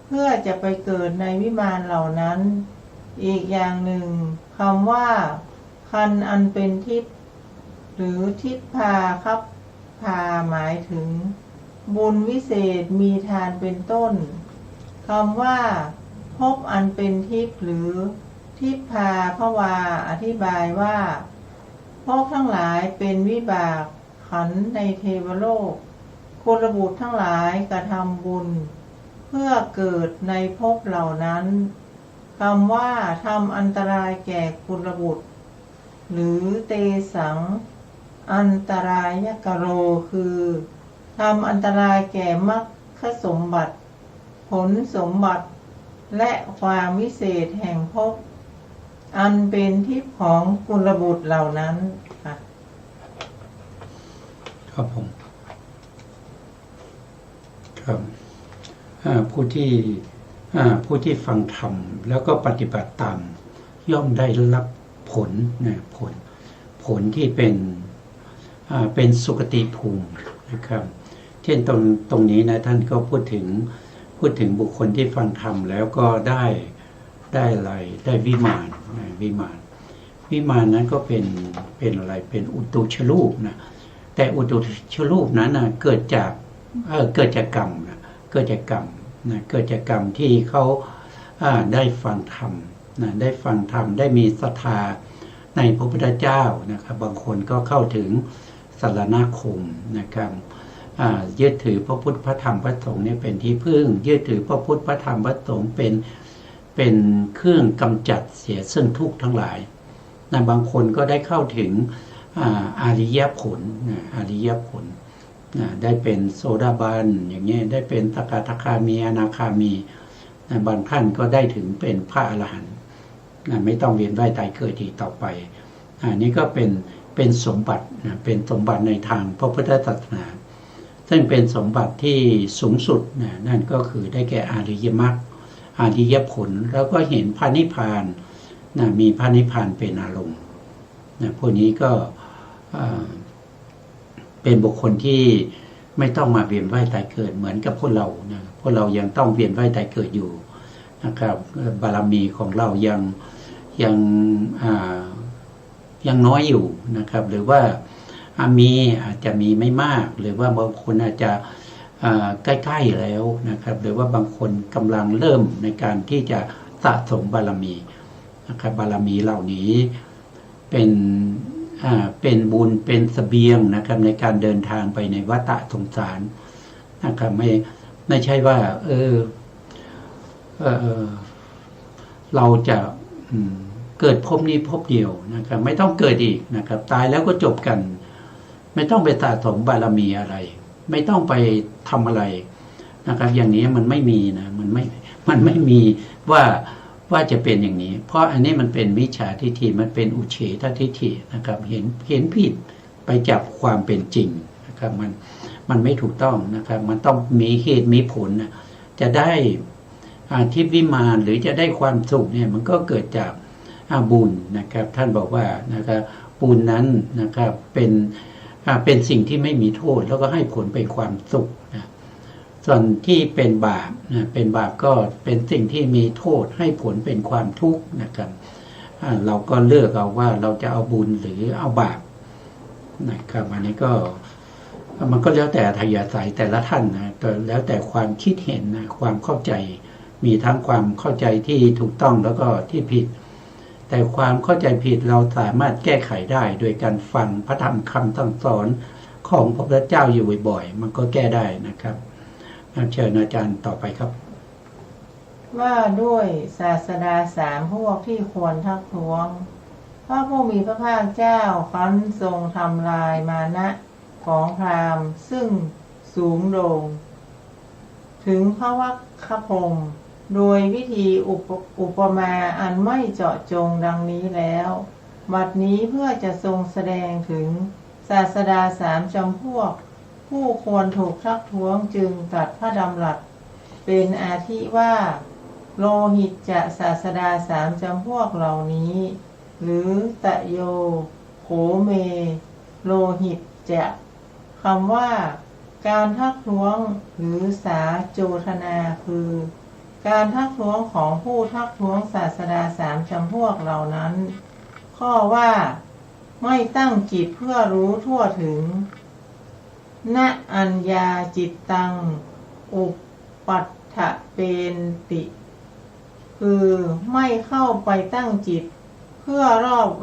Speaker 3: เพื่อจะไปเกิดในวิมานเหล่านั้นอีกอย่างหนึ่งคำว่าคันอันเป็นทิพย์หรือทิพพาคัพพาหมายถึงบุญวิเศษมีทานเป็นต้นคำว่าภพอันเป็นทิพย์หรือทิพพาภวาอธิบายว่าภพทั้งหลายเป็นวิบากขันธ์ในเทวโลกกุลบุตรทั้งหลายกระทำบุญเพื่อเกิดในภพเหล่านั้นคำว่าทำอันตรายแก่กุลบุตรหรือเตสังอันตรายกโรคือทำอันตรายแก่มรรคสมบัติผลสมบัติและความวิเศษแห่งภพอันเป็นทิพย์ของกุลบุตรเหล่านั้นค่ะ
Speaker 2: ครับผมครับ ผู้ที่ฟังธรรมแล้วก็ปฏิบัติตามย่อมได้รับผลนะผลที่เป็นสุคติภูมินะครับเช่นตรงนี้นะท่านก็พูดถึงบุคคลที่ฟังธรรมแล้วก็ได้อะไรได้วิมานนั้นก็เป็นอะไรเป็นอุตุชรูปนะแต่อุตุชรูปนั้นนะเกิดจากกรรมนะเกิดจากกรรมที่เขาได้ฟังธรรมนะได้ฟังธรรมได้มีศรัทธาในพระพุทธเจ้านะครับบางคนก็เข้าถึงสรณคมนะครับยึดถือพระพุทธพระธรรมพระสงฆ์เนี่ยเป็นที่พึ่งยึดถือพระพุทธพระธรรมพระสงฆ์เป็นเครื่องกำจัดเสียซึ่งทุกข์ทั้งหลายนะบางคนก็ได้เข้าถึงอริยผลได้เป็นโสดาบันอย่างเงี้ยได้เป็นสกทาคามีอนาคามีนะบางท่านก็ได้ถึงเป็นพระอรหันต์นะไม่ต้องเวียนว่ายตายเกิดอีกต่อไปนี่ก็เป็นสมบัตินะเป็นสมบัติในทางพระพุทธศาสนาซึ่งเป็นสมบัติที่สูงสุดนะนั่นก็คือได้แก่อริยมรรคอริยผลแล้วก็เห็นพระนิพพานนะมีพระนิพพานเป็นอารมณ์นะพวกนี้ก็เป็นบุคคลที่ไม่ต้องมาเวียนว่ายตายเกิดเหมือนกับพวกเรานะพวกเรายังต้องเวียนว่ายตายเกิดอยู่นะครับบารมีของเรายังน้อยอยู่นะครับหรือว่าอาจจะมีไม่มากหรือว่าบางคนอาจจะใกล้ๆแล้วนะครับหรือว่าบางคนกำลังเริ่มในการที่จะสะสมบารมีนะครับบารมีเหล่านี้เป็นบุญเป็นเสบียงนะครับในการเดินทางไปในวัฏสงสารนะครับไม่ใช่ว่าเราจะเกิดภพนี้ภพเดียวนะครับไม่ต้องเกิดอีกนะครับตายแล้วก็จบกันไม่ต้องไปสะสมบารมีอะไรไม่ต้องไปทำอะไรนะครับอย่างนี้มันไม่มีนะมันไม่มีว่าจะเป็นอย่างนี้เพราะอันนี้มันเป็นมิจฉาทิฏฐิมันเป็นอุเฉททิฏฐินะครับเห็นผิดไปจากความเป็นจริงนะครับมันไม่ถูกต้องนะครับมันต้องมีเหตุมีผลนะจะได้ทิพย์วิมานหรือจะได้ความสุขเนี่ยมันก็เกิดจากบุญนะครับท่านบอกว่านะครับบุญนั้นนะครับเป็นสิ่งที่ไม่มีโทษแล้วก็ให้ผลเป็นความสุขนะส่วนที่เป็นบาปนะเป็นบาปก็เป็นสิ่งที่มีโทษให้ผลเป็นความทุกข์นะครับเราก็เลือกเอาว่าเราจะเอาบุญหรือเอาบาปนะครับอันนี้ก็มันก็แล้วแต่อัธยาศัยแต่ละท่านนะแล้วแต่ความคิดเห็นนะความเข้าใจมีทั้งความเข้าใจที่ถูกต้องแล้วก็ที่ผิดแต่ความเข้าใจผิดเราสามารถแก้ไขได้โดยการฟังพระธรรมคำสั่งสอนของพระพุทธเจ้าอยู่บ่อยๆมันก็แก้ได้นะครับเชิญอาจารย์ต่อไปครับ
Speaker 3: ว่าด้วยศาสดา3พวกที่ควรทักท้วงพระผู้มีพระภาคเจ้าครั้นทรงทำลายมานะของพราหมณ์ซึ่งสูงโด่งถึงพระวัคคพรหมโดยวิธีอุปมาอันไม่เจาะจงดังนี้แล้วบัดนี้เพื่อจะทรงแสดงถึงศาสดา3จำพวกผู้ควรถูกทักท้วงจึงตรัสพระดำรัสเป็นอาทิว่าโลหิตจะศาสดา3จำพวกเหล่านี้หรือตะโยโขเมโลหิตจะคำว่าการทักท้วงหรือสาโจทนาคือการทักท้วงของผู้ทักท้วงศาสดา3จำพวกเหล่านั้นข้อว่าไม่ตั้งจิตเพื่อรู้ทั่วถึงณอัญญาจิตตังอุปัฏฐเปนติคือไม่เข้าไปตั้งจิตเพื่อ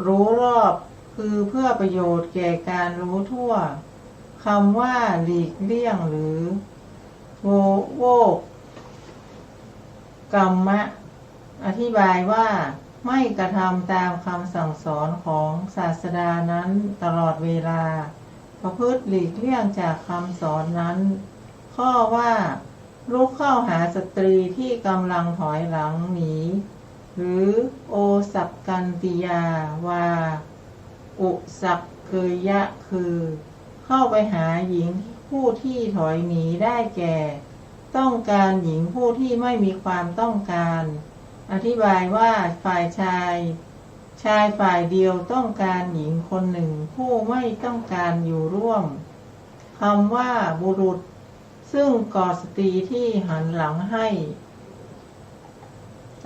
Speaker 3: รู้รอบคือเพื่อประโยชน์แก่การรู้ทั่วคำว่าหลีกเลี่ยงหรือโวกรรมะอธิบายว่าไม่กระทำตามคำสั่งสอนของศาสดานั้นตลอดเวลาประพฤติหลีกเลี่ยงจากคำสอนนั้นข้อว่าลุกเข้าหาสตรีที่กำลังถอยหลังหนีหรือโอสักกันติยาวาอุสักเกยะคือเข้าไปหาหญิงผู้ที่ถอยหนีได้แก่ ต้องการหญิงผู้ที่ไม่มีความต้องการ อธิบายว่าฝ่ายชายฝ่ายเดียวต้องการหญิงคนหนึ่งผู้ไม่ต้องการอยู่ร่วมคำว่าบุรุษซึ่งกอดสตรีที่หันหลังให้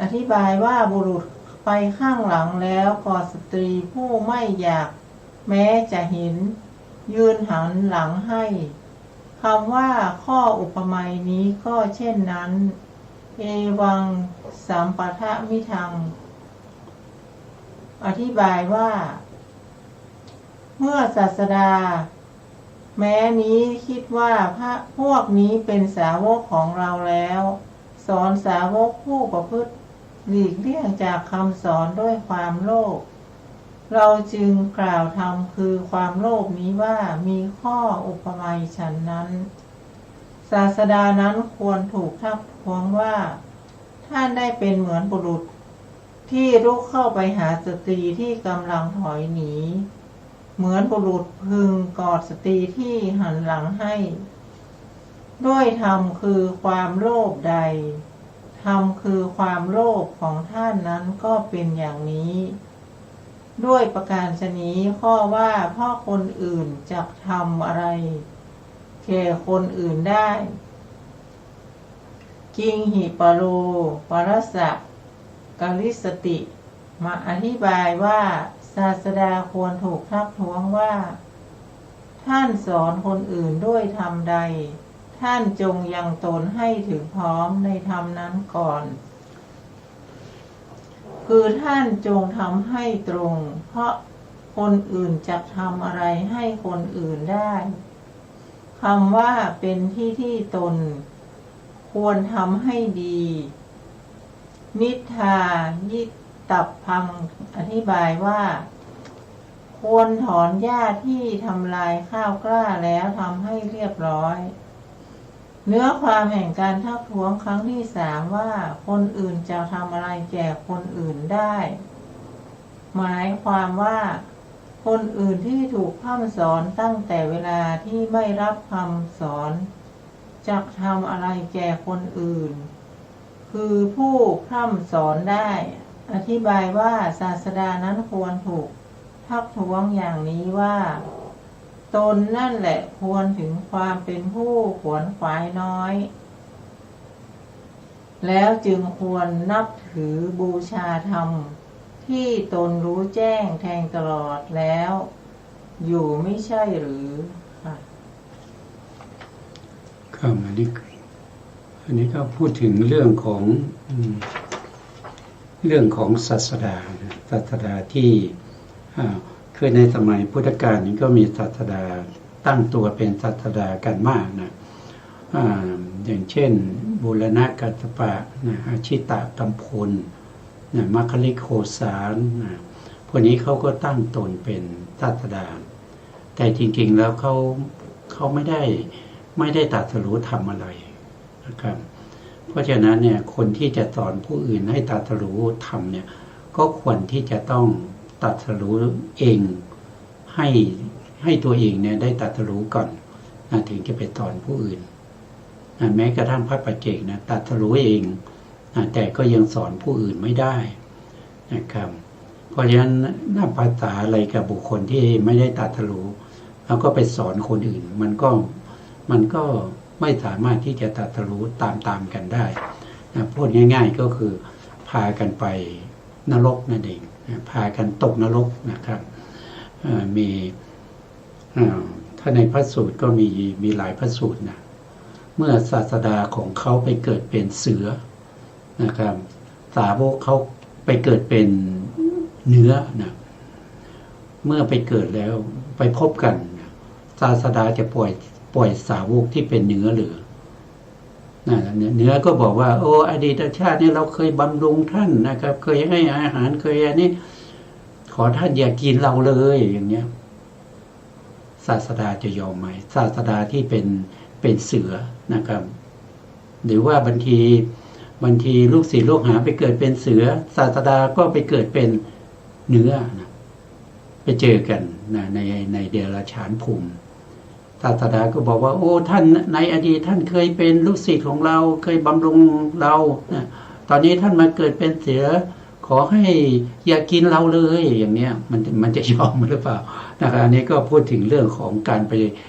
Speaker 3: อธิบายว่าบุรุษไปข้างหลังแล้วกอดสตรีผู้ไม่อยากแม้จะเห็นยืนหันหลังให้คำว่าข้ออุปมานี้ก็เช่นนั้นเอวังสัมปทะมิทังอธิบายว่าเมื่อศาสดาแม้นี้คิดว่าพวกนี้เป็นสาวกของเราแล้วสอนสาวกผู้ประพฤติหลีกเลี่ยงจากคำสอนด้วยความโลภเราจึงกล่าวธรรมคือความโลภนี้ว่ามีข้ออุปมาฉันนั้นศาสดานั้นควรถูกทักท้วงว่าท่านได้เป็นเหมือนบุรุษที่ลุกเข้าไปหาสตรีที่กำลังถอยหนีเหมือนบุรุษพึงกอดสตรีที่หันหลังให้ด้วยธรรมคือความโลภใดธรรมคือความโลภของท่านนั้นก็เป็นอย่างนี้ด้วยประการฉะนี้ข้อว่าเพราะคนอื่นจะทำอะไรแก่คนอื่นได้กิงหิปโรปรสะกลิสติมาอธิบายว่าศาสดาควรถูกทักท้วงว่าท่านสอนคนอื่นด้วยธรรมใดท่านจงยังตนให้ถึงพร้อมในธรรมนั้นก่อนคือท่านจงทำให้ตรงเพราะคนอื่นจะทำอะไรให้คนอื่นได้คำว่าเป็นที่ตนควรทำให้ดีนิทายิตับพังอธิบายว่าควรถอนหญ้าที่ทำลายข้าวกล้าแล้วทำให้เรียบร้อยเนื้อความแห่งการทักท้วงครั้งที่3ว่าคนอื่นจะทำอะไรแก่คนอื่นได้หมายความว่าคนอื่นที่ถูกพร่ำสอนตั้งแต่เวลาที่ไม่รับคำสอนจะทำอะไรแก่คนอื่นคือผู้พร่ำสอนได้อธิบายว่าศาสดานั้นควรถูกทักท้วงอย่างนี้ว่าตนนั่นแหละควรถึงความเป็นผู้ขวนขวายน้อยแล้วจึงควรนับถือบูชาธรรมที่ตนรู้แจ้งแทงตลอดแล้วอยู่ไม่ใช่หรือค่ะ
Speaker 2: ครับอันนี้ก็พูดถึงเรื่องของศาสดาที่คือในสมัยพุทธกาลนี้ก็มีศาสดาตั้งตัวเป็นศาสดากันมากนะอย่างเช่นบูรณะกัสสปะนะอาชิตะกัมพลนะมัคคลิโคสารนะพวกนี้เขาก็ตั้งตนเป็นศาสดาแต่จริงๆแล้วเขาไม่ได้ตรัสรู้ธรรมอะไรนะครับเพราะฉะนั้นเนี่ยคนที่จะสอนผู้อื่นให้ตรัสรู้ธรรมเนี่ยก็ควรที่จะต้องตรัสรู้เองให้ตัวเองเนี่ยได้ตรัสรู้ก่อนนะถึงจะไปสอนผู้อื่นแม้กระทั่งพระปัจเจกนะตรัสรู้เองแต่ก็ยังสอนผู้อื่นไม่ได้นะครับเพราะฉะนั้นนับภาษาอะไรกับบุคคลที่ไม่ได้ตรัสรู้แล้วก็ไปสอนคนอื่นมันก็ไม่สามารถที่จะตรัสรู้ตามกันได้นะพูดง่ายๆก็คือพากันไปนรกนั่นเองพากันตกนรกนะครับมีถ้าในพระสูตรก็มีหลายพระสูตรนะเมื่อศาสดาของเขาไปเกิดเป็นเสือนะครับสาวกเขาไปเกิดเป็นเนื้อนะเมื่อไปเกิดแล้วไปพบกันศาสดาจะปล่อยสาวกที่เป็นเนื้อหรือเนื้อก็บอกว่าโอ้อดีตชาตินี้เราเคยบำรุงท่านนะครับเคยให้อาหารเคยอันนี้ขอท่านอย่ากินเราเลยอย่างเงี้ยศาสดาจะยอมไหมศาสดาที่เป็นเสือนะครับหรือว่าบางทีลูกศิษย์ลูกหาไปเกิดเป็นเสือศาสดาก็ไปเกิดเป็นเนื้อนะไปเจอกันนะในเดรัจฉานภูมิ ศาสดาก็บอกว่าโอ้ท่านในอดีตท่านเคยเป็นลูกศิษย์ของเราเคยบำรุงเรานะตอนนี้ท่านมาเกิดเป็นเสือขอให้อย่ากินเราเลยอย่างเนี้ยมันจะยอมหรือเปล่านะครับอันนี้ก็พูดถึงเรื่องของการ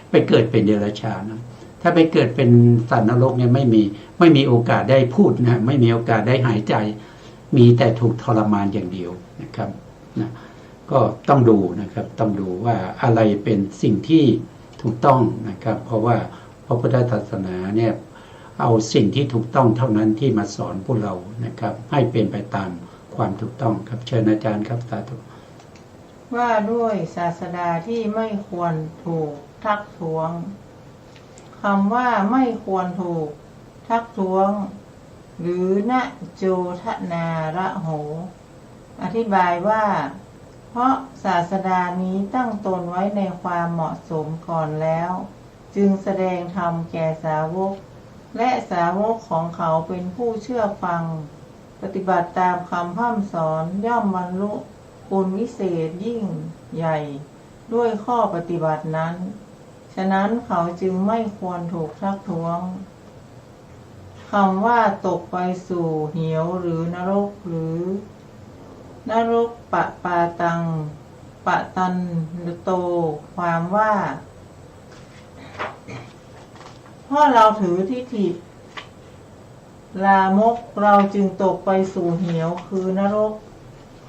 Speaker 2: ไปเกิดเป็นเดรัจฉานนะถ้าไปเกิดเป็นสัตว์นรกเนี่ยไม่มีโอกาสได้พูดนะไม่มีโอกาสได้หายใจมีแต่ถูกทรมานอย่างเดียวนะครับนะก็ต้องดูนะครับต้องดูว่าอะไรเป็นสิ่งที่ถูกต้องนะครับเพราะว่าพระพุทธศาสนาเนี่ยเอาสิ่งที่ถูกต้องเท่านั้นที่มาสอนพวกเรานะครับให้เป็นไปตามความถูกต้องครับเชิญอาจารย์ครับสาธุ
Speaker 3: ว่าด้วยศาสดาที่ไม่ควรถูกทักท้วงคำว่าไม่ควรถูกทักท้วงหรือณโจทนาระโหอธิบายว่าเพราะศาสดานี้ตั้งตนไว้ในความเหมาะสมก่อนแล้วจึงแสดงธรรมแก่สาวกและสาวกของเขาเป็นผู้เชื่อฟังปฏิบัติตามคำพร่ำสอนย่อมบรรลุคุณวิเศษยิ่งใหญ่ด้วยข้อปฏิบัตินั้นฉะนั้นเขาจึงไม่ควรถูกทักท้วงคำว่าตกไปสู่เหวหรือนรกหรือนรกปะปาตังปะตันโตความว่าเพราะเราถือทิฏฐิลามกเราจึงตกไปสู่เหวคือนรก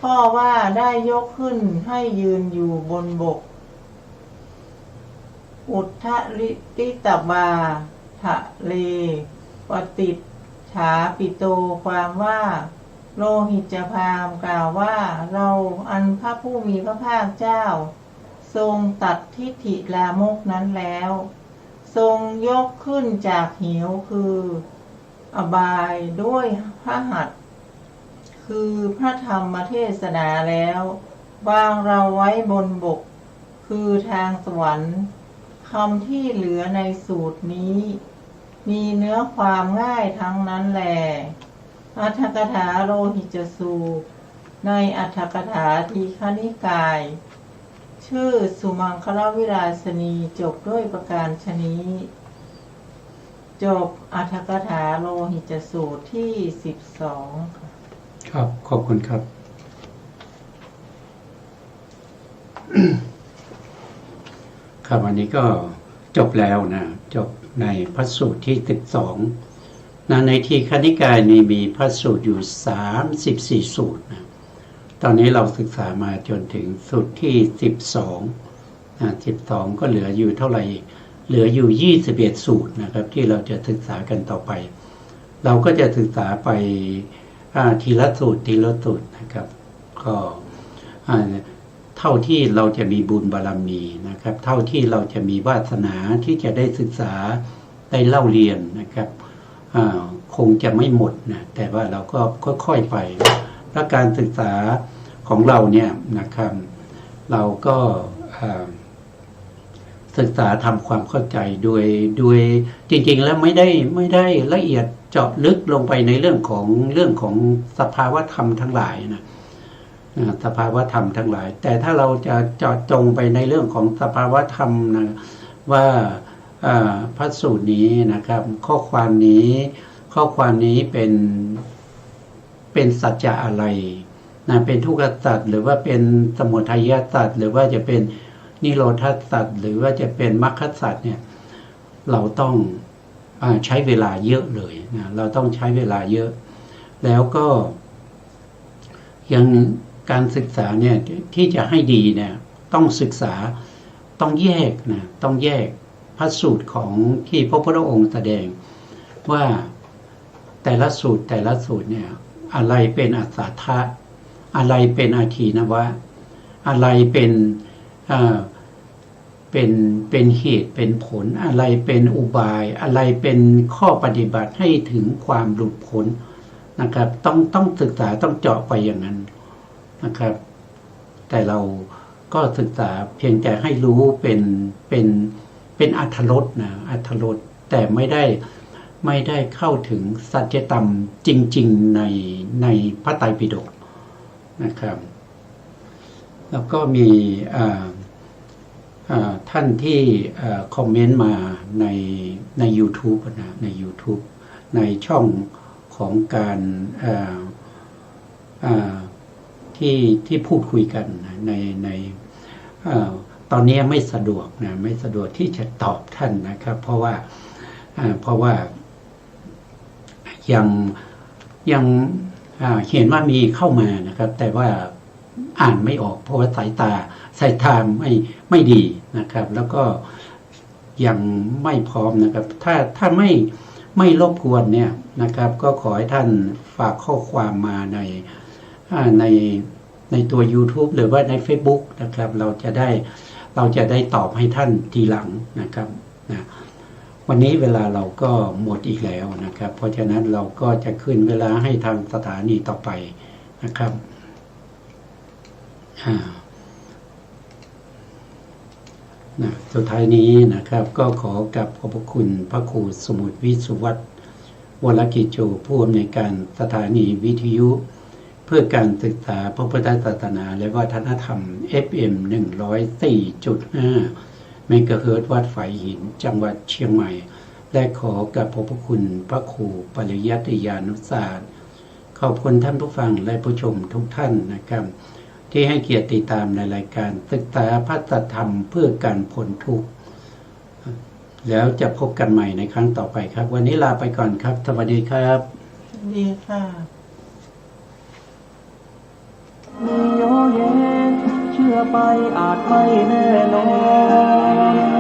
Speaker 3: พ่อว่าได้ยกขึ้นให้ยืนอยู่บนบกอุทธริตบาทะเลปฏิจฉาปิโตความว่าโลหิตพามกล่าวว่าเราอันพระผู้มีพระภาคเจ้าทรงตัดทิฏฐิลามกนั้นแล้วทรงยกขึ้นจากเหวคืออบายด้วยพระหัตถ์คือพระธรรมเทศนาแล้ววางเราไว้บนบกคือทางสวรรค์คำที่เหลือในสูตรนี้มีเนื้อความง่ายทั้งนั้นแลอรรถกถาโลหิตสูตรในอรรถกถาทีฆนิกายชื่อสุมังคลวิราชนีจบด้วยประการฉนี้จบอรรถกถาโลหิตสูตรที่12
Speaker 2: ครับขอบคุณครับ ครับวันนี้ก็จบแล้วนะจบในพระสูตรที่12นะในทีฆนิกายนี้มีพระสูตรอยู่34สูตรนะตอนนี้เราศึกษามาจนถึงสูตรที่12นะ12ก็เหลืออยู่เท่าไหร่เหลืออยู่21สูตรนะครับที่เราจะศึกษากันต่อไปเราก็จะศึกษาไปทีละสูตรทีละสูตรนะครับก็เท่าที่เราจะมีบุญบารมีนะครับเท่าที่เราจะมีวาสนาที่จะได้ศึกษาได้เล่าเรียนนะครับคงจะไม่หมดนะแต่ว่าเราก็ค่อยๆไปและการศึกษาของเราเนี่ยนะครับเราก็ศึกษาทำความเข้าใจโดยจริงๆแล้วไม่ได้ละเอียดเจาะลึกลงไปในเรื่องของสภาวธรรมทั้งหลายนะสภาวธรรมทั้งหลายแต่ถ้าเราจะเจาะจงไปในเรื่องของสภาวธรรมนะว่าพระสูตรนี้นะครับข้อความนี้เป็นสัจจะอะไรนะเป็นทุกขสัจหรือว่าเป็นสมุทัยสัจหรือว่าจะเป็นนิโรธสัจหรือว่าจะเป็นมรรคสัจเนี่ยเราต้องใช้เวลาเยอะเลยนะเราต้องใช้เวลาเยอะแล้วก็ยังการศึกษาเนี่ยที่จะให้ดีเนี่ยต้องศึกษาต้องแยกนะต้องแยกพระสูตรของที่พระพุทธองค์แสดงว่าแต่ละสูตรเนี่ยอะไรเป็นอัศสาทะอะไรเป็นอาทีนวะอะไรเป็นเหตุเป็นผลอะไรเป็นอุบายอะไรเป็นข้อปฏิบัติให้ถึงความหลุดพ้นนะครับต้องศึกษาต้องเจาะไปอย่างนั้นนะครับแต่เราก็ศึกษาเพียงแต่ให้รู้เป็นอรรถรสนะอรรถรสแต่ไม่ได้เข้าถึงสัจธรรมจริงๆในพระไตรปิฎกนะครับแล้วก็มี ท่านที่คอมเมนต์มาใน YouTube นะใน YouTube ในช่องของการที่พูดคุยกันในตอนนี้ไม่สะดวกนะไม่สะดวกที่จะตอบท่านนะครับเพราะว่ายังเห็นว่ามีเข้ามานะครับแต่ว่าอ่านไม่ออกเพราะว่าสายตาไม่ดีนะครับแล้วก็ยังไม่พร้อมนะครับถ้าไม่รบกวนเนี่ยนะครับก็ขอให้ท่านฝากข้อความมาในตัว YouTube หรือว่าใน Facebook นะครับเราจะได้ตอบให้ท่านทีหลังนะครับนะวันนี้เวลาเราก็หมดอีกแล้วนะครับเพราะฉะนั้นเราก็จะขึ้นเวลาให้ทางสถานีต่อไปนะครับสุดท้ายนี้นะครับก็ขอกราบขอบพระคุณพระครูสมุทรวิสุวัฒน์วรกิจโจผู้อำนวยการสถานีวิทยุเพื่อการศึกษาพระพุทธศาสนาและวัฒนธรรม FM 104.5 เมกะเฮิรตซ์วัดฝายหินจังหวัดเชียงใหม่และขอกราบขอบพระคุณพระครูปริยัติยานุศาสตร์ขอบคุณท่านผู้ฟังและผู้ชมทุกท่านนะครับที่ให้เกียรติติดตามในรายการศึกษาพระธรรมเพื่อการพ้นทุกข์แล้วจะพบกันใหม่ในครั้งต่อไปครับวันนี้ลาไปก่อนครับสวัสดีครับ
Speaker 3: สวัสดีค่ะ
Speaker 1: มีโยเยเชื่อไปอาจไม่แน่นอน